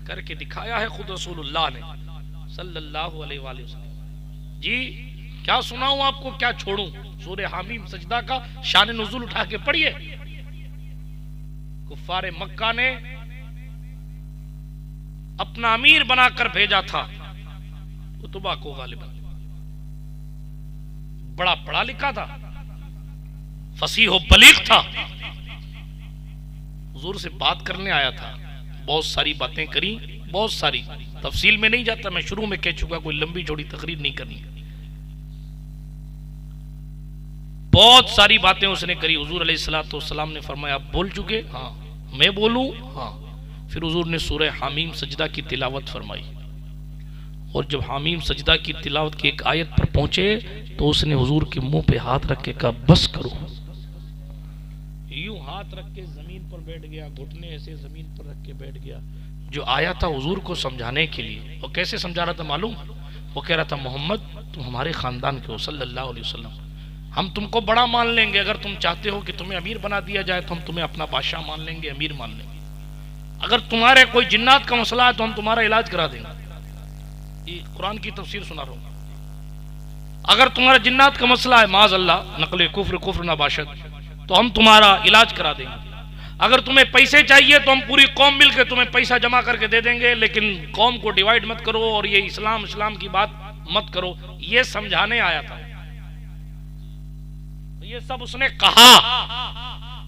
کر کے دکھایا ہے خود رسول اللہ نے صلی اللہ علیہ وآلہ وسلم. جی کیا سناؤں آپ کو، کیا چھوڑوں؟ سورہ حامیم سجدہ کا شان نزول اٹھا کے پڑھیے. کفار مکہ نے اپنا امیر بنا کر بھیجا تھا اتبا کو، غالباً بڑا پڑھا لکھا تھا، فصیح و بلیغ تھا، حضور سے بات کرنے آیا تھا. بہت ساری باتیں کری، بہت ساری، تفصیل میں نہیں جاتا، میں شروع میں کہہ چکا، کوئی لمبی چوڑی تقریر نہیں کرنی. بہت ساری باتیں اس نے کری. حضور علیہ السلام نے فرمایا آپ بول چکے؟ ہاں. میں بولوں؟ ہاں. پھر حضور نے سورہ حامیم سجدہ کی تلاوت فرمائی، اور جب حامیم سجدہ کی تلاوت کی ایک آیت پر پہنچے تو اس نے حضور کے منہ پہ ہاتھ رکھ کے کہا بس کرو. یوں ہاتھ رکھ کے زمین پر بیٹھ گیا، گھٹنے ایسے زمین پر رکھ کے بیٹھ گیا. جو آیا تھا حضور کو سمجھانے کے لیے. وہ کیسے سمجھا رہا تھا معلوم؟ وہ کہہ رہا تھا محمد تم ہمارے خاندان کے ہو صلی اللہ علیہ وسلم، ہم تم کو بڑا مان لیں گے. اگر تم چاہتے ہو کہ تمہیں امیر بنا دیا جائے تو ہم تمہیں اپنا بادشاہ مان لیں گے، امیر مان لیں گے. اگر تمہارے کوئی جنات کا مسئلہ ہے تو ہم تمہارا علاج کرا دیں گے. یہ قرآن کی تفسیر سنا رہا ہوں. اگر تمہارا جنات کا مسئلہ ہے، معاذ اللہ، نقل کفر نہ باشد، تو ہم تمہارا علاج کرا دیں گے. اگر تمہیں پیسے چاہیے تو ہم پوری قوم مل کے تمہیں پیسہ جمع کر کے دے دیں گے، لیکن قوم کو ڈیوائیڈ مت کرو اور یہ اسلام کی بات مت کرو. یہ سمجھانے آیا تھا. یہ سب اس نے کہا،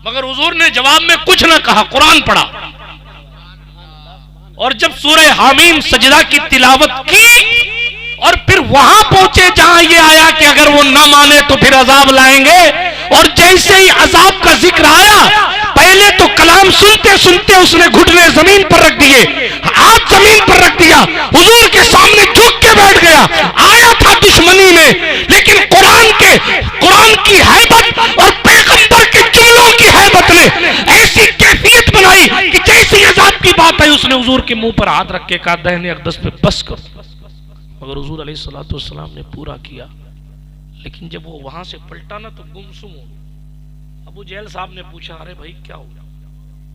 مگر حضور نے جواب میں کچھ نہ کہا، قرآن پڑھا. اور جب سورہ حامیم سجدہ کی تلاوت کی اور پھر وہاں پہنچے جہاں یہ آیا کہ اگر وہ نہ مانے تو پھر عذاب لائیں گے، اور جیسے ہی عذاب کا ذکر آیا، پہلے تو کلام سنتے سنتے اس نے گھٹنے زمین پر رکھ دیے، ہاتھ زمین پر رکھ دیا، حضور کے سامنے جھک کے بیٹھ گیا. آیا تھا دشمنی میں، لیکن قرآن کی ہیبت اور پیغمبر کے جملوں کی ہیبت نے ایسی کیفیت بنائی کہ جیسی عذاب کی بات آئی اس نے حضور کے منہ پر ہاتھ رکھ کے کہا دہنے اقدس پہ بس کرو. مگر حضور علیہ السلام نے پورا کیا. لیکن جب وہ وہاں سے پلٹا نا تو گمسم ہو. ابو جہل صاحب نے پوچھا ارے بھائی کیا ہو گیا،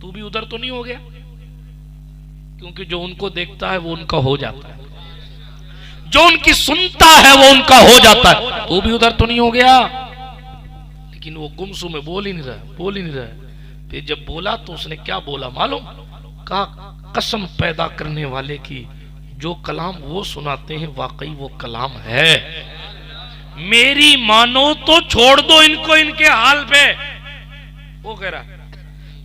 تو بھی ادھر تو نہیں ہو گیا؟ کیونکہ جو ان کو دیکھتا ہے وہ ان کا ہو جاتا ہے، جو ان کی سنتا ہے وہ ان کا ہو جاتا ہے. تو بھی ادھر تو نہیں ہو گیا. لیکن وہ گمسم میں بول ہی نہیں رہا. پھر جب بولا تو اس نے کیا بولا معلوم؟ کہا قسم پیدا کرنے والے کی، جو کلام وہ سناتے ہیں واقعی وہ کلام ہے. میری مانو تو چھوڑ دو ان کو ان کے حال پہ. وہ کہہ رہا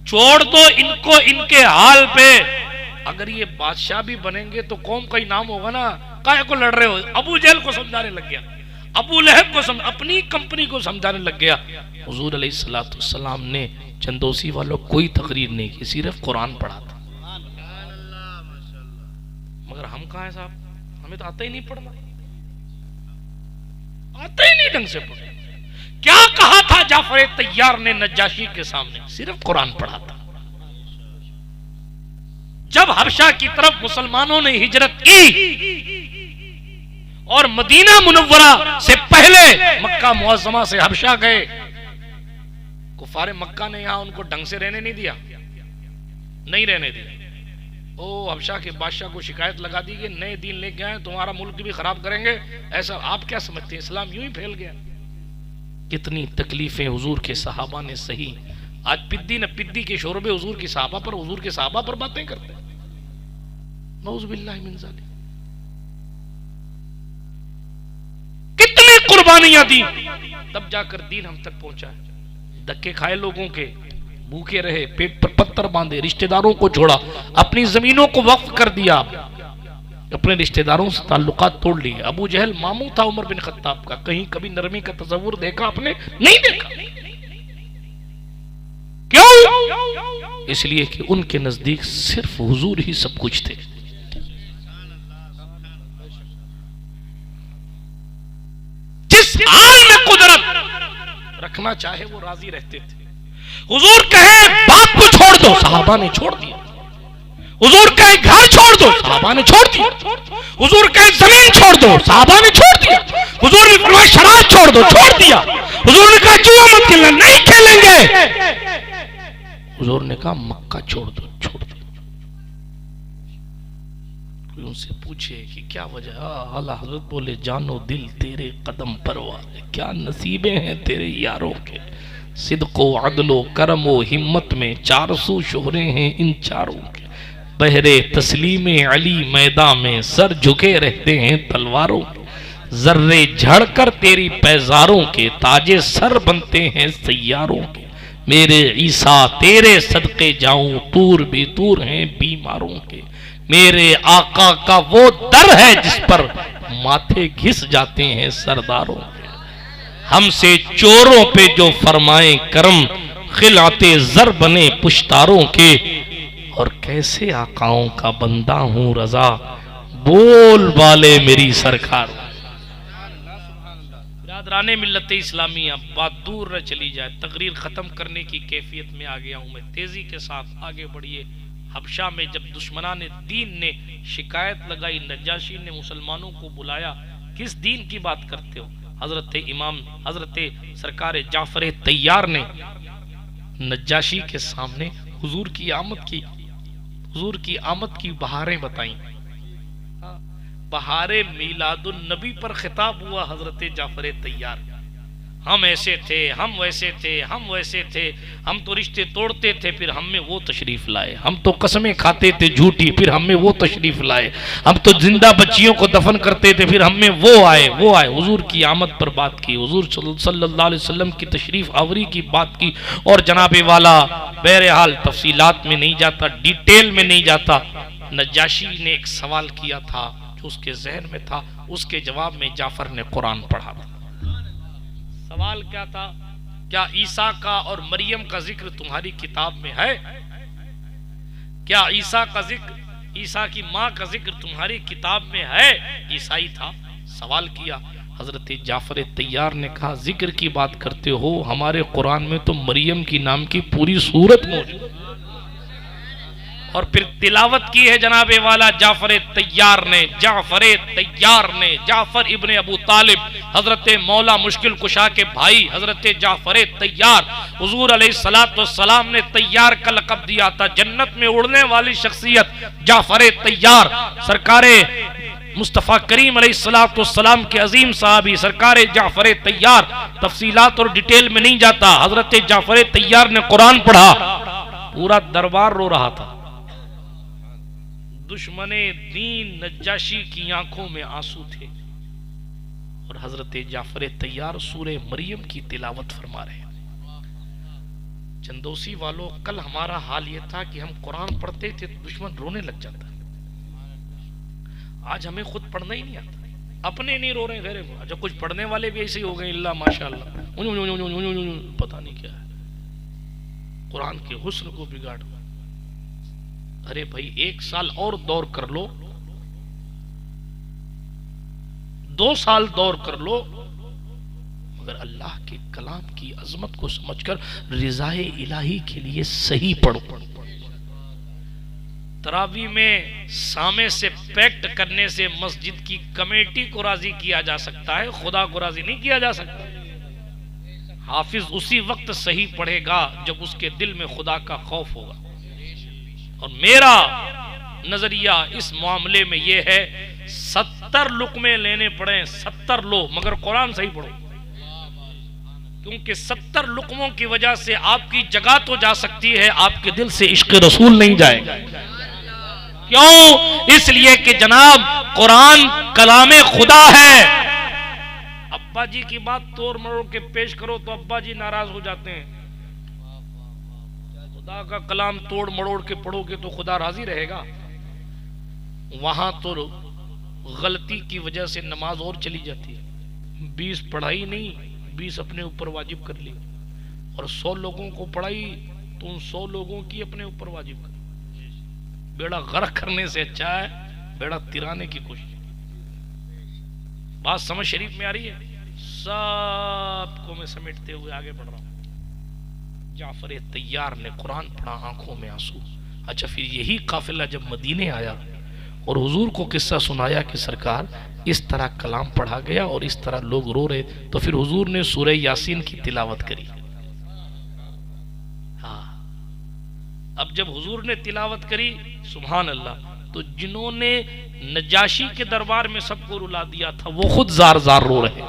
چھوڑ دو ان کو ان کے حال پہ. اگر یہ بادشاہ بھی بنیں گے تو قوم کا انعام ہوگا نا. کائے کو لڑ رہے ہو؟ ابو جہل کو سمجھانے لگ گیا. ابو لہب کو اپنی کمپنی کو سمجھانے لگ گیا. حضور علیہ الصلوۃ والسلام نے چندوسی والوں کوئی تقریر نہیں کی, صرف قرآن پڑھا تھا. مگر ہم کہاں ہیں صاحب, ہمیں تو آتا ہی نہیں پڑھنا, آتا ہی نہیں ڈھنگ سے پڑھنا. کیا کہا تھا جعفر طیار نے نجاشی کے سامنے؟ صرف قرآن پڑھا تھا. جب حبشہ کی طرف مسلمانوں نے ہجرت کی اور مدینہ منورہ سے پہلے مکہ معظمہ سے حبشہ گئے, کفار مکہ نے یہاں ان کو ڈھنگ سے رہنے نہیں دیا, نہیں رہنے دیا. او حبشہ کے بادشاہ کو شکایت لگا دی کہ نئے دین لے کے آئے, تمہارا ملک بھی خراب کریں گے. ایسا آپ کیا سمجھتے ہیں, اسلام یوں ہی پھیل گیا. کتنی تکلیفیں حضور کے صحابہ نے سہی. آج پدی نہ پدی کے شوربے حضور کے صحابہ پر, حضور کے صحابہ پر باتیں کرتے ہیں. نعوذ باللہ من ذالک. کتنی قربانیاں دی, تب جا کر دین ہم تک پہنچا ہے. دھکے کھائے لوگوں کے, بھوکے رہے, پیٹ پر پتھر باندھے, رشتہ داروں کو چھوڑا, اپنی زمینوں کو وقف کر دیا, اپنے رشتہ داروں سے تعلقات توڑ لیے. ابو جہل ماموں تھا عمر بن خطاب کا, کہیں کبھی نرمی کا تصور دیکھا آپ نے؟ نہیں دیکھا. کیوں؟ اس لیے کہ ان کے نزدیک صرف حضور ہی سب کچھ تھے. جس حال میں قدرت رکھنا چاہے وہ راضی رہتے تھے. حضور کہے باپ کو چھوڑ دو, صحابہ نے چھوڑ دیا. حضور کہے گھر چھوڑ دو, صحابہ نے چھوڑ دیا. حضور کہے زمین چھوڑ دو, صحابہ نے چھوڑ دیا. حضور نے فرمایا شراب چھوڑ دو, چھوڑ دیا. حضور نے کہا جوا مت کھیلنا, نہیں کھیلیں گے. حضور نے کہا مکہ چھوڑ دو, چھوڑ دو. کوئی ان سے پوچھے کہ کیا وجہ, اعلیٰ حضرت بولے جانو دل تیرے قدم پرواہ ہے, کیا نصیبیں ہیں تیرے یاروں کے. صدق و عدل و کرم و ہمت میں 400 شہرے ہیں ان چاروں کے. بہرے تسلیم علی میدان میں سر جھکے رہتے ہیں تلواروں کے. ذرے جھڑ کر تیری پیزاروں کے, تاج سر بنتے ہیں سیاروں کے. میرے عیسیٰ تیرے صدقے جاؤں, طور بے طور ہیں بیماروں کے. میرے آقا کا وہ در ہے جس پر ماتھے گھس جاتے ہیں سرداروں کے. ہم سے چوروں پہ جو فرمائیں کرم, خلعت زر بنے پشتاروں کے. اور کیسے آقاؤں کا بندہ ہوں رضا, بول بالے میری سرکار. برادران ملت اسلامیہ, بات دور نہ چلی جائے, تقریر ختم کرنے کی کیفیت میں آ گیا ہوں میں. تیزی کے ساتھ آگے بڑھیے. حبشہ میں جب دشمنان دین نے شکایت لگائی, نجاشی نے مسلمانوں کو بلایا, کس دین کی بات کرتے ہو؟ حضرت سرکار جعفر طیار نے نجاشی کے سامنے حضور کی آمد کی بہاریں بتائیں. بہار میلاد النبی پر خطاب ہوا حضرت جعفر طیار. ہم ایسے تھے, ہم ویسے تھے, ہم ویسے تھے, ہم تو رشتے توڑتے تھے, پھر ہم میں وہ تشریف لائے. ہم تو قسمیں کھاتے تھے جھوٹی, پھر ہم میں وہ تشریف لائے. ہم تو زندہ بچیوں کو دفن کرتے تھے, پھر ہم میں وہ آئے. حضور کی آمد پر بات کی, حضور صلی اللہ علیہ وسلم کی تشریف آوری کی بات کی. اور جناب والا بہرحال تفصیلات میں نہیں جاتا, ڈیٹیل میں نہیں جاتا. نجاشی نے ایک سوال کیا تھا جو اس کے ذہن میں تھا, اس کے جواب میں جعفر نے قرآن پڑھا تھا. سوال کیا تھا؟ کیا عیسیٰ کا اور مریم کا ذکر تمہاری کتاب میں ہے؟ کیا عیسیٰ کا ذکر, عیسیٰ کی ماں کا ذکر تمہاری کتاب میں ہے؟ عیسائی تھا, سوال کیا. حضرت جعفر طیار نے کہا ذکر کی بات کرتے ہو, ہمارے قرآن میں تو مریم کی نام کی پوری سورت موجود. اور پھر تلاوت کی ہے جناب والا جعفر طیار نے. جعفر ابن ابو طالب, حضرت مولا مشکل کشا کے بھائی حضرت جعفر طیار. حضور علیہ السلام نے طیار کا لقب دیا تھا. جنت میں اڑنے والی شخصیت جعفر طیار. سرکار مصطفیٰ کریم علیہ السلام کے عظیم صحابی سرکار جعفر طیار. تفصیلات اور ڈیٹیل میں نہیں جاتا. حضرت جعفر طیار نے قرآن پڑھا, پورا دربار رو رہا تھا. دشمن دین نجاشی کی آنکھوں میں آنسو تھے, اور حضرت جعفر طیار سورہ مریم کی تلاوت فرما رہے. چندوسی والوں, کل ہمارا حال یہ تھا کہ ہم قرآن پڑھتے تھے تو دشمن رونے لگ جاتا. آج ہمیں خود پڑھنا ہی نہیں آتا. اپنے نہیں رو رہے غیرے کو. اچھا کچھ پڑھنے والے بھی ایسے ہی ہو گئے اللہ ماشاءاللہ, پتہ نہیں کیا ہے, قرآن کے حسن کو بگاڑ. ارے بھائی 1 سال اور دور کر لو, 2 سال دور کر لو, مگر اللہ کے کلام کی عظمت کو سمجھ کر رضائے الہی کے لیے صحیح پڑھو. تراویح میں سامے سے پیکٹ کرنے سے مسجد کی کمیٹی کو راضی کیا جا سکتا ہے, خدا کو راضی نہیں کیا جا سکتا. حافظ اسی وقت صحیح پڑھے گا جب اس کے دل میں خدا کا خوف ہوگا. اور میرا نظریہ اس معاملے میں یہ ہے 70 لقمے لینے پڑیں 70 لو, مگر قرآن صحیح پڑھو, کیونکہ 70 لقموں کی وجہ سے آپ کی جگہ تو جا سکتی ہے, آپ کے دل سے عشق رسول نہیں جائے گا. کیوں؟ اس لیے کہ جناب قرآن کلام خدا ہے. ابا جی کی بات توڑ مروڑ کے پیش کرو تو ابا جی ناراض ہو جاتے ہیں. خدا کا کلام توڑ مروڑ کے پڑھو گے تو خدا راضی رہے گا. وہاں تو غلطی کی وجہ سے نماز اور چلی جاتی ہے. 20 پڑھائی نہیں, 20 اپنے اوپر واجب کر لی, اور 100 لوگوں کو پڑھائی تو ان 100 لوگوں کی اپنے اوپر واجب کر. بیڑا غرق کرنے سے اچھا ہے بیڑا ترانے کی کوشش. بات سمجھ شریف میں آ رہی ہے؟ سب کو میں سمیٹتے ہوئے آگے بڑھ رہا ہوں. جعفر طیار نے قرآن پڑھا, آنکھوں میں آنسو. اچھا پھر یہی قافلہ جب مدینے آیا اور حضور کو قصہ سنایا کہ سرکار اس طرح کلام پڑھا گیا اور اس طرح لوگ رو رہے, تو پھر حضور نے سورہ یاسین کی تلاوت کری. اب جب حضور نے تلاوت کری سبحان اللہ, تو جنہوں نے نجاشی کے دربار میں سب کو رلا دیا تھا وہ خود زار زار رو رہے.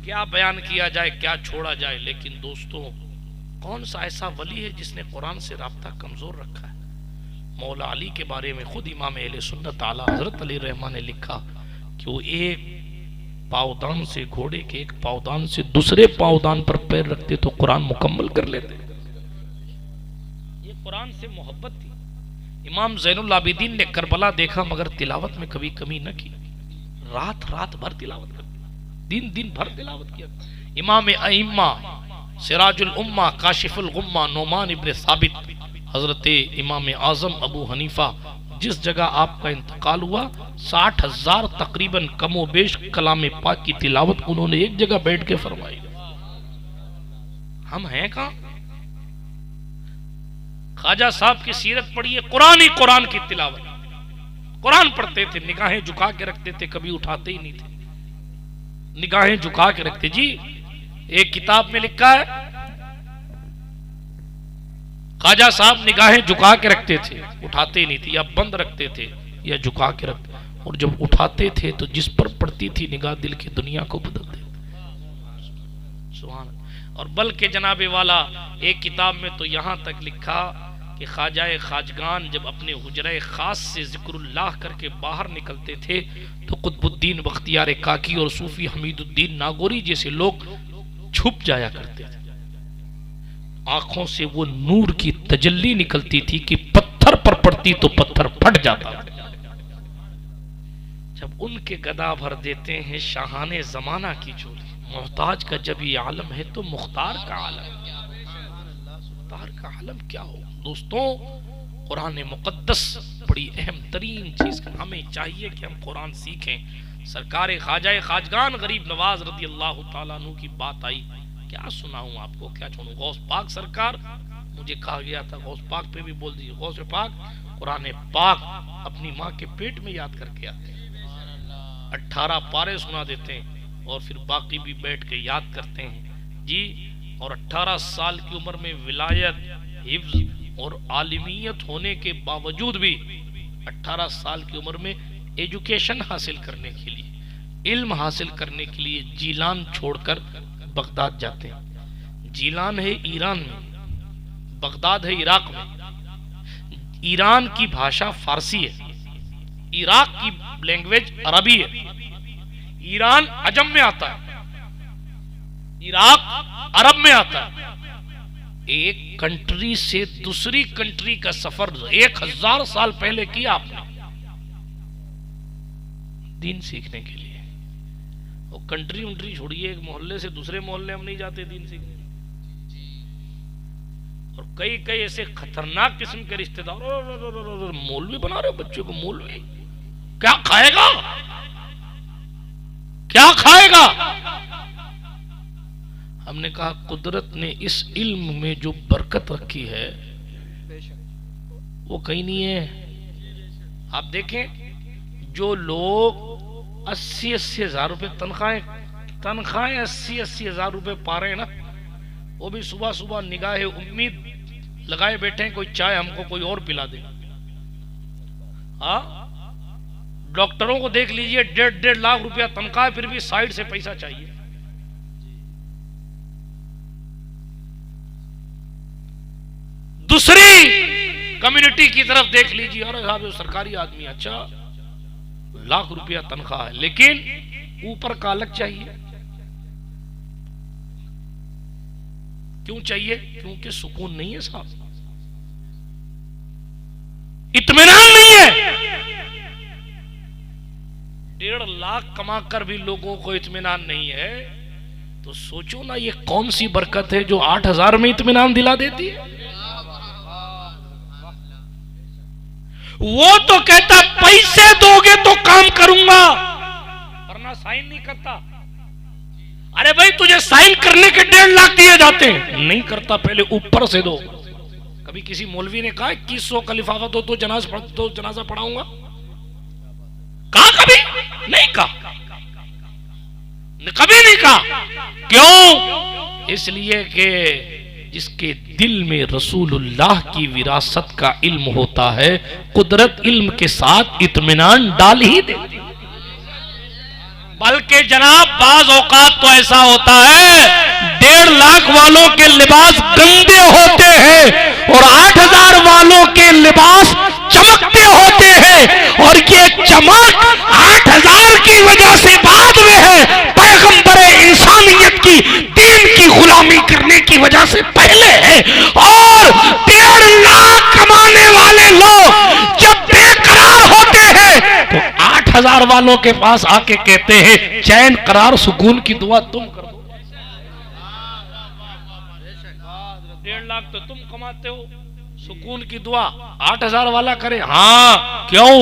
کیا بیان کیا جائے, کیا چھوڑا جائے. لیکن دوستوں, کون سا ایسا ولی ہے جس نے قرآن سے رابطہ کمزور رکھا ہے؟ مولا علی کے بارے میں خود امام اہل سنت اعلیٰ حضرت علی رحمہ نے لکھا کہ وہ ایک پاودان سے, گھوڑے کے ایک پاودان سے دوسرے پاودان پر پیر رکھتے تو قرآن مکمل کر لیتے. قرآن سے محبت تھی. امام زین العابدین نے کربلا دیکھا مگر تلاوت میں کبھی کمی نہ کی. رات بھر تلاوت کرتے, دن بھر تلاوت کیا. امام ائمہ سراج الامہ کاشف الغمہ نعمان ابن ثابت, حضرت امام اعظم ابو حنیفہ, جس جگہ آپ کا انتقال ہوا 60,000 تقریباً کم و بیش کلام پاک کی تلاوت انہوں نے ایک جگہ بیٹھ کے فرمائی. ہم ہیں کہاں؟ خواجہ صاحب کی سیرت پڑھیے, قرآن کی تلاوت. قرآن پڑھتے تھے, نگاہیں جھکا کے رکھتے تھے, کبھی اٹھاتے ہی نہیں تھے, نگاہیں جھکا کے رکھتے. جی ایک کتاب میں لکھا ہے خواجہ صاحب نگاہیں جھکا کے رکھتے تھے, اٹھاتے ہی نہیں تھے, یا بند رکھتے تھے یا جھکا کے رکھتے, اور جب اٹھاتے تھے تو جس پر پڑتی تھی نگاہ دل کی دنیا کو بدل دیتے. سبحان. اور بلکہ جناب والا ایک کتاب میں تو یہاں تک لکھا کہ خواجہ خواجگان جب اپنے حجرہ خاص سے ذکر اللہ کر کے باہر نکلتے تھے تو قطب الدین بختیار کاکی اور صوفی حمید الدین ناگوری جیسے لوگ چھپ جایا کرتے تھے. آنکھوں سے وہ نور کی تجلی نکلتی تھی کہ پتھر پر پڑتی تو پتھر پھٹ جاتا. جب ان کے گدا بھر دیتے ہیں شاہان زمانہ کی جولی, محتاج کا جب یہ عالم ہے تو مختار کا عالم, مختار کا عالم کیا ہو. دوستوں, قرآن مقدس بڑی اہم ترین چیز ہے. ہمیں چاہیے کہ ہم قرآن سیکھیں. سرکار خواجہ خواجگان غریب نواز رضی اللہ تعالیٰ عنہ کی بات آئی, کیا سناؤں آپ کو, کیا چھوڑوں. غوث پاک سرکار, مجھے کہا گیا تھا غوث پاک پہ بھی بول دیجیے, غوث پاک قرآن پاک اپنی ماں کے پیٹ میں یاد کر کے آتے ہیں, 18 پارے سنا دیتے ہیں اور پھر باقی بھی بیٹھ کے یاد کرتے ہیں. جی, اور 18 سال کی عمر میں ولایت, حفظ اور عالمیت ہونے کے باوجود بھی 18 سال کی عمر میں ایجوکیشن حاصل کرنے کے لیے, علم حاصل کرنے کے لیے جیلان چھوڑ کر بغداد جاتے ہیں. جیلان ہے ایران میں, بغداد ہے عراق میں. ایران کی بھاشا فارسی ہے, عراق کی لینگویج عربی ہے. ایران عجم میں آتا ہے, عراق عرب میں آتا ہے. ایک کنٹری سے دوسری کنٹری کا سفر 1000 سال پہلے کیا آپ نے. دین سیکھنے کے لیے. وہ کنٹری ونٹری چھوڑیے، ایک محلے سے دوسرے محلے ہم نہیں جاتے دین سیکھنے. اور کئی کئی ایسے خطرناک قسم کے رشتہ دار، مولوی بنا رہے ہو بچے کو. مولوی کیا کھائے گا، کیا کھائے گا؟ ہم نے کہا قدرت نے اس علم میں جو برکت رکھی ہے وہ کہیں نہیں ہے. آپ دیکھیں جو لوگ 80-80 ہزار روپے تنخواہیں 80-80 ہزار روپے پا رہے ہیں نا، وہ بھی صبح صبح نگاہ امید لگائے بیٹھے ہیں کوئی چائے ہم کو کوئی اور پلا دے. ہاں ڈاکٹروں کو دیکھ لیجئے 1.5 لاکھ روپیہ تنخواہ، پھر بھی سائیڈ سے پیسہ چاہیے. دوسری کمیونٹی کی طرف دیکھ لیجیے، اور صاحب جو سرکاری آدمی، اچھا لاکھ روپیہ تنخواہ ہے لیکن اوپر کا الگ چاہیے. کیوں چاہیے؟ کیونکہ سکون نہیں ہے صاحب، اطمینان نہیں ہے. 1.5 لاکھ کما کر بھی لوگوں کو اطمینان نہیں ہے، تو سوچو نا یہ کون سی برکت ہے جو 8,000 میں اطمینان دلا دیتی ہے. وہ تو کہتا پیسے دو گے تو کام کروں گا، ورنہ سائن نہیں کرتا. ارے بھائی تجھے سائن کرنے کے 1.5 لاکھ دیے جاتے ہیں، نہیں کرتا، پہلے اوپر سے دو. کبھی کسی مولوی نے کہا 2100 کا لفافہ دو تو جنازہ پڑھاؤں گا؟ کہا کبھی نہیں، کہا کبھی نہیں کہا. کیوں؟ اس لیے کہ جس کے دل میں رسول اللہ کی وراثت کا علم ہوتا ہے، قدرت علم کے ساتھ اطمینان ڈال ہی دیتی. بلکہ جناب بعض اوقات تو ایسا ہوتا ہے 1.5 لاکھ والوں کے لباس گندے ہوتے ہیں اور 8,000 والوں کے لباس چمکتے ہوتے ہیں، اور یہ چمک 8,000 کی وجہ سے بعد میں ہے، پیغمبر انسانیت کی دین کی غلامی کرنے کی وجہ سے پہلے ہے. اور 1.5 لاکھ کمانے والے لوگ جب بے قرار ہوتے ہیں تو 8,000 والوں کے پاس آ کے کہتے ہیں چین قرار سکون کی دعا تم کر دو. 1.5 لاکھ تو تم کماتے ہو، سکون کی دعا 8,000 والا کرے. ہاں کیوں؟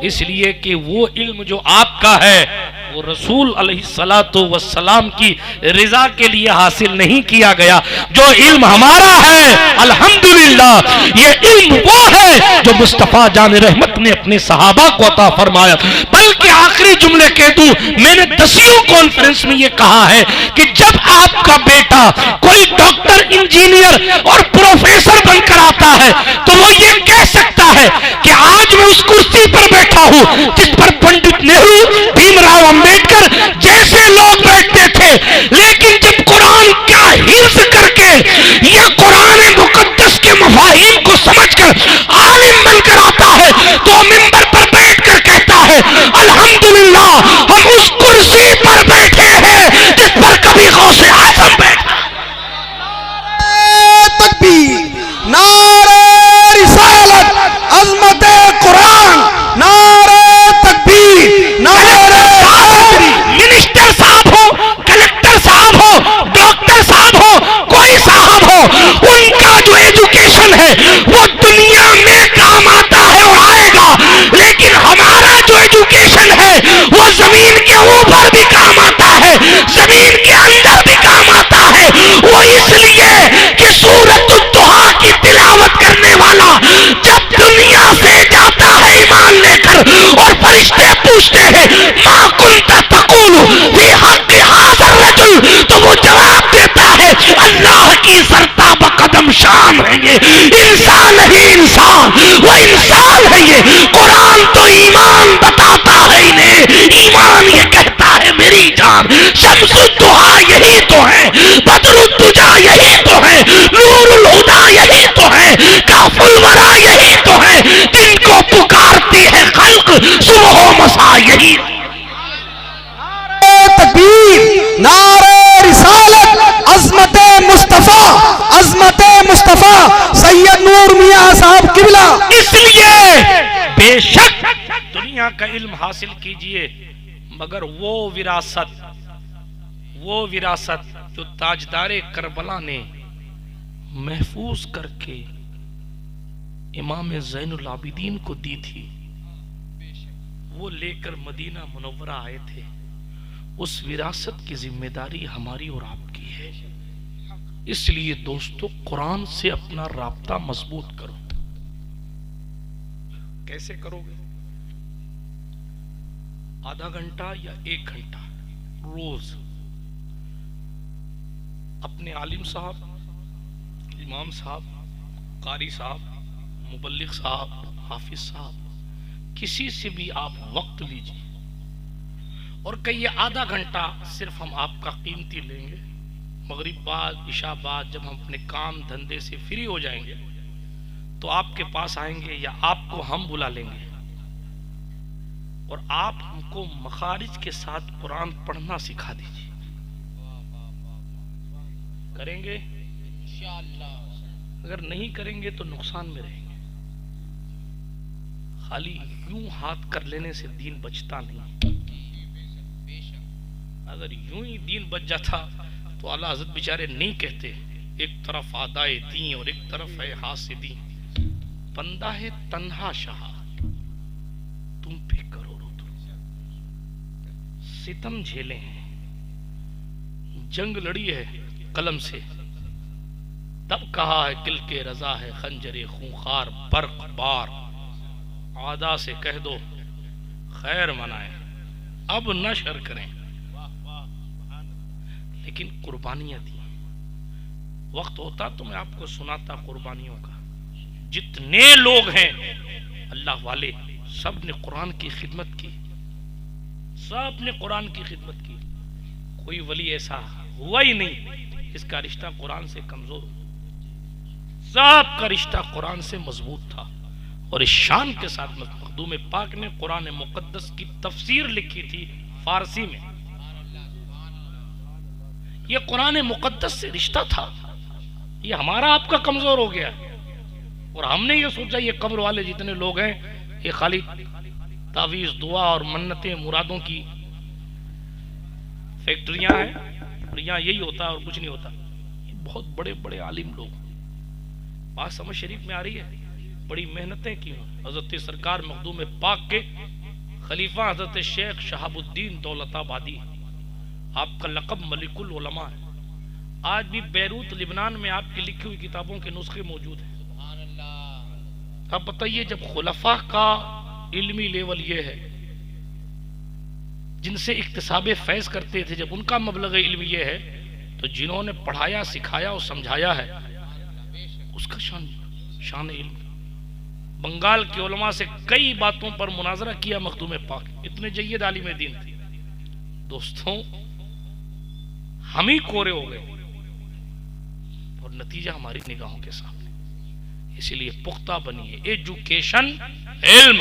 اس لیے کہ وہ علم جو آپ کا ہے وہ رسول علیہ السلام کی رضا کے لیے حاصل نہیں کیا گیا. جو علم ہمارا ہے الحمدللہ یہ علم وہ ہے جو مصطفیٰ جان رحمت نے اپنے صحابہ کو عطا فرمایا. بلکہ آخری جملے کہہ دوں، میں نے 10 کانفرنس میں یہ کہا ہے کہ جب آپ کا بیٹا کوئی ڈاکٹر، انجینئر اور پروفیسر بن کر آتا ہے تو وہ یہ کہہ سکتا ہے کہ آج میں اس کرسی پر بیٹھا ہوں جس پر پنڈت نہرو، بھیم راؤ امبیڈکر جیسے لوگ بیٹھتے تھے. لیکن جب قرآن کا حفظ کر کے یا قرآن مقدس کے مفاہیم کو سمجھ کر عالم بن کر آتا ہے تو منبر پر بیٹھ کر کہتا ہے الحمدللہ ہم اس کرسی پر بیٹھے ہیں جس پر کبھی غوث اعظم بیٹھا. تکبیر، نعرہ رسالت، عظمت قرآن، نعرہ تکبیر، نعرہ حیدری. منسٹر صاحب ہو، کلکٹر صاحب ہو، ڈاکٹر صاحب ہو، کوئی صاحب ہو، ان کا جو ایجوکیشن ہے وہ دنیا میں کام آتا ہے اور آئے گا. لیکن ہمارا جو ایجوکیشن ہے وہ زمین کے اوپر بھی کام آتا ہے، زمین کے اندر بھی کام آتا ہے. وہ اس لیے کہ سورۃ الضحیٰ کی تلاوت کرنے والا جب دنیا سے جاتا ہے ایمان لے کر اور فرشتے پوچھتے ہیں ما کنت تقول فی حق ھذا الرجل، تو وہ جواب دیتا ہے اللہ کی سرتاب قدم شان ہے، یہ انسان ہی انسان، وہ انسان ہے. یہ قرآن تو ایمان بتاتا ہے انہیں، ایمان یہ کہتا ہے میری جان شمس الضحیٰ یہی تو ہے، بدر الدجیٰ یہی تو ہے، نور الہدیٰ یہی تو ہے، کاف الورا یہی تو ہے، جن کو پکارتی ہے خلق صبح و مساء یہی. نعرہ تکبیر، نعرہ رسالت، عظمت مصطفیٰ، عظمت مصطفیٰ سید نور میاں صاحب قبلہ. اس لیے بے شک دنیا کا علم حاصل کیجئے مگر وہ وراثت جو تاجدار کربلا نے محفوظ کر کے امام زین العابدین کو دی تھی، وہ لے کر مدینہ منورہ آئے تھے، اس وراثت کی ذمہ داری ہماری اور آپ کی ہے۔ اس لیے دوستو قرآن سے اپنا رابطہ مضبوط کرو۔ کیسے کرو گے؟ آدھا گھنٹہ یا 1 گھنٹہ روز اپنے عالم صاحب، امام صاحب، قاری صاحب، مبلغ صاحب، حافظ صاحب، کسی سے بھی آپ وقت لیجیے اور کہیے آدھا گھنٹہ صرف ہم آپ کا قیمتی لیں گے، مغرب بعد عشاء بعد جب ہم اپنے کام دھندے سے فری ہو جائیں گے تو آپ کے پاس آئیں گے یا آپ کو ہم بلا لیں گے اور آپ ہم کو مخارج کے ساتھ قرآن پڑھنا سکھا دیجیے۔ کریں گے؟ اگر نہیں کریں گے تو نقصان میں رہیں گے۔ خالی یوں ہاتھ کر لینے سے دین بچتا نہیں۔ اگر یوں ہی دین بچ جاتا تو اعلیٰ حضرت بیچارے نہیں کہتے ایک طرف آدائے دین اور ایک طرف ہے حاسدین، بندہ ہے تنہا شاہ تم پہ کروڑوں ستم جھیلے ہیں، جنگ لڑی ہے قلم سے، تب کہا ہے کل کے رضا ہے خنجر خونخوار برق بار، عادا سے کہہ دو خیر منائے اب نہ شر کریں، لیکن قربانیاں دی۔ وقت ہوتا تو میں آپ کو سناتا قربانیوں کا۔ جتنے لوگ ہیں اللہ والے سب نے قرآن کی خدمت کی، سب نے قرآن کی خدمت کی، کوئی ولی ایسا ہوا ہی نہیں اس کا رشتہ قرآن سے کمزور ہو، سب کا رشتہ قرآن سے مضبوط تھا۔ اور اس شان کے ساتھ مخدوم پاک نے قرآن مقدس کی تفسیر لکھی تھی فارسی میں۔ یہ قرآن مقدس سے رشتہ تھا، یہ ہمارا آپ کا کمزور ہو گیا اور ہم نے یہ سوچا یہ قبر والے جتنے لوگ ہیں یہ خالی تعویذ دعا اور منتیں مرادوں کی فیکٹریاں ہیں اور یہاں یہی ہوتا ہے اور کچھ نہیں ہوتا۔ یہ بہت بڑے بڑے عالم لوگ، بات سمجھ شریف میں آ رہی ہے، بڑی محنتیں کی ہیں۔ حضرت سرکار مخدوم پاک کے خلیفہ حضرت شیخ شہاب الدین دولت آبادی، آپ کا لقب ملک العلماء ہے۔ آج بھی بیروت لبنان میں آپ کی لکھی ہوئی کتابوں کے نسخے موجود ہیں۔ اب بتائیے جب خلفاء کا علمی لیول یہ ہے، جن سے اکتساب فیض کرتے تھے، جب ان کا مبلغ علم یہ ہے تو جنہوں نے پڑھایا سکھایا اور سمجھایا ہے اس کا شان علم۔ بنگال کے علماء سے کئی باتوں پر مناظرہ کیا مخدوم پاک، اتنے جید عالم دین تھے۔ دوستوں ہم ہی کورے ہو گئے اور نتیجہ ہماری نگاہوں کے سامنے۔ اسی لیے پختہ بنیے، ایجوکیشن علم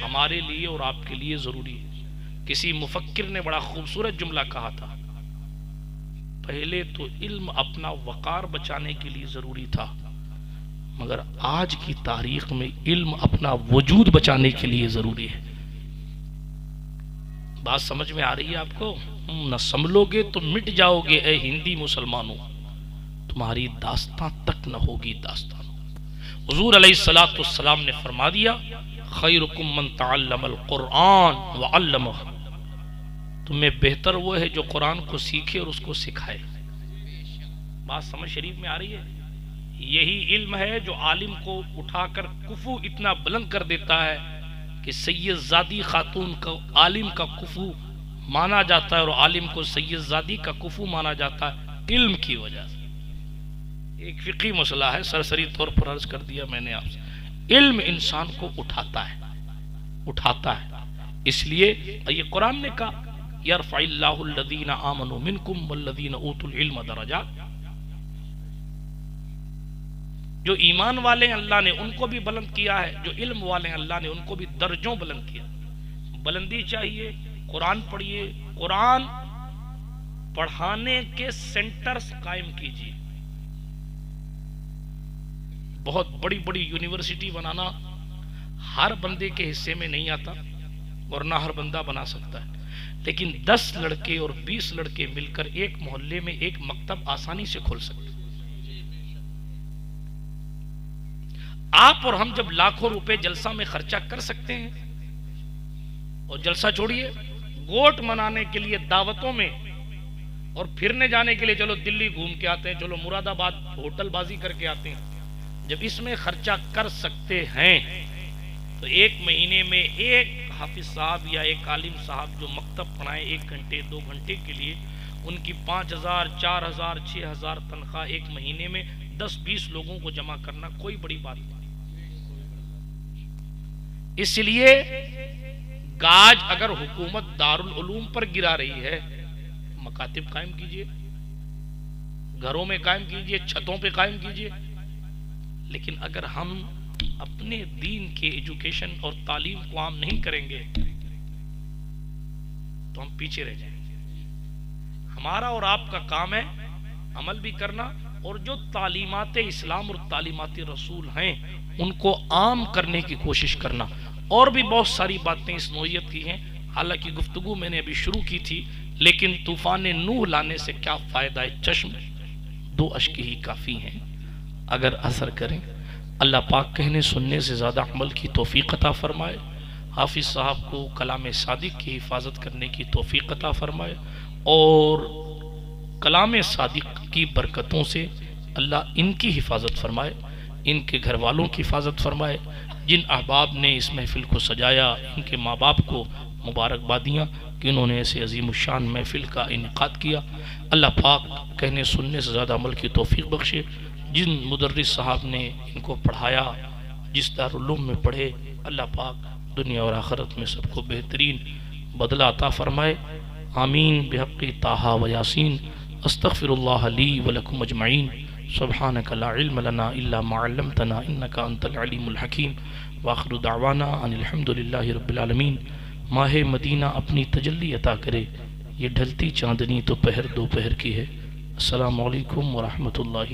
ہمارے لیے اور آپ کے لیے ضروری ہے۔ کسی مفکر نے بڑا خوبصورت جملہ کہا تھا، پہلے تو علم اپنا وقار بچانے کے لیے ضروری تھا، مگر آج کی تاریخ میں علم اپنا وجود بچانے کے لیے ضروری ہے۔ بات سمجھ میں آ رہی ہے آپ کو؟ نہ سنبھلو گے تو مٹ جاؤ گے اے ہندی مسلمانوں، تمہاری داستان تک نہ ہوگی داستان۔ حضور علیہ السلام نے فرما دیا خیرکم من تعلم القرآن وعلمہ، تمہیں بہتر وہ ہے جو قرآن کو سیکھے اور اس کو سکھائے۔ بات سمجھ شریف میں آ رہی ہے؟ یہی علم ہے جو عالم کو اٹھا کر کفو اتنا بلند کر دیتا ہے کہ سید زادی خاتون کو عالم کا کفو مانا جاتا ہے اور عالم کو سید زادی کا کفو مانا جاتا ہے علم کی وجہ سے۔ ایک فقہی مسئلہ ہے، سرسری طور پر عرض کر دیا میں نے آپ سے۔ علم انسان کو اٹھاتا ہے۔ اس لیے یہ قرآن نے کہا یرفع اللہ الذین آمنوا منکم والذین اوتوا العلم درجات، جو ایمان والے ہیں اللہ نے ان کو بھی بلند کیا ہے، جو علم والے ہیں اللہ نے ان کو بھی درجوں بلند کیا۔ بلندی چاہیے، قرآن پڑھیے، قرآن پڑھانے کے سینٹرز قائم کیجیے۔ بہت بڑی بڑی یونیورسٹی بنانا ہر بندے کے حصے میں نہیں آتا اور نہ ہر بندہ بنا سکتا ہے، لیکن 10 لڑکے اور 20 لڑکے مل کر ایک محلے میں ایک مکتب آسانی سے کھول سکتے. آپ اور ہم جب لاکھوں روپے جلسہ میں خرچہ کر سکتے ہیں، اور جلسہ چھوڑیے گوٹ منانے کے لیے دعوتوں میں اور پھرنے جانے کے لیے چلو دلی گھوم کے آتے ہیں، چلو مراد آباد ہوٹل بازی کر کے آتے ہیں، جب اس میں خرچہ کر سکتے ہیں تو ایک مہینے میں ایک حافظ صاحب یا ایک عالم صاحب جو مکتب پڑھائیں 1 گھنٹے 2 گھنٹے کے لیے، ان کی 5000 4000 6000 تنخواہ ایک مہینے میں 10-20 لوگوں کو جمع کرنا کوئی بڑی بات نہیں. اس لیے گاج اگر حکومت دارالعلوم پر گرا رہی ہے، مکاتب قائم کیجئے، گھروں میں قائم کیجئے، چھتوں پہ قائم کیجئے. لیکن اگر ہم اپنے دین کے ایجوکیشن اور تعلیم کو عام نہیں کریں گے تو ہم پیچھے رہ جائیں گے. ہمارا اور آپ کا کام ہے عمل بھی کرنا، اور جو تعلیمات اسلام اور تعلیمات رسول ہیں ان کو عام کرنے کی کوشش کرنا. اور بھی بہت ساری باتیں اس نوعیت کی ہیں، حالانکہ گفتگو میں نے ابھی شروع کی تھی، لیکن طوفان نوح لانے سے کیا فائدہ ہے؟ چشم 2 اشک ہی کافی ہیں اگر اثر کریں. اللہ پاک کہنے سننے سے زیادہ عمل کی توفیق عطا فرمائے. حافظ صاحب کو کلام صادق کی حفاظت کرنے کی توفیق عطا فرمائے، اور کلام صادق کی برکتوں سے اللہ ان کی حفاظت فرمائے، ان کے گھر والوں کی حفاظت فرمائے. جن احباب نے اس محفل کو سجایا ان کے ماں باپ کو مبارکبادیاں کہ انہوں نے ایسے عظیم الشان محفل کا انعقاد کیا. اللہ پاک کہنے سننے سے زیادہ عمل کی توفیق بخشے. جن مدرس صاحب نے ان کو پڑھایا، جس دارالعلوم میں پڑھے، اللہ پاک دنیا اور آخرت میں سب کو بہترین بدلہ عطا فرمائے. آمین بحق طٰہٰ و یاسین. استغفر اللہ لی ولکم اجمعین. سبحانک لا علم لنا الا ما علمتنا انک انت العلیم الحکیم. وآخر دعوانا ان الحمد للہ رب العالمین. ماہ مدینہ اپنی تجلی عطا کرے. یہ ڈھلتی چاندنی تو پہر دوپہر کی ہے. السلام علیکم ورحمۃ اللہ.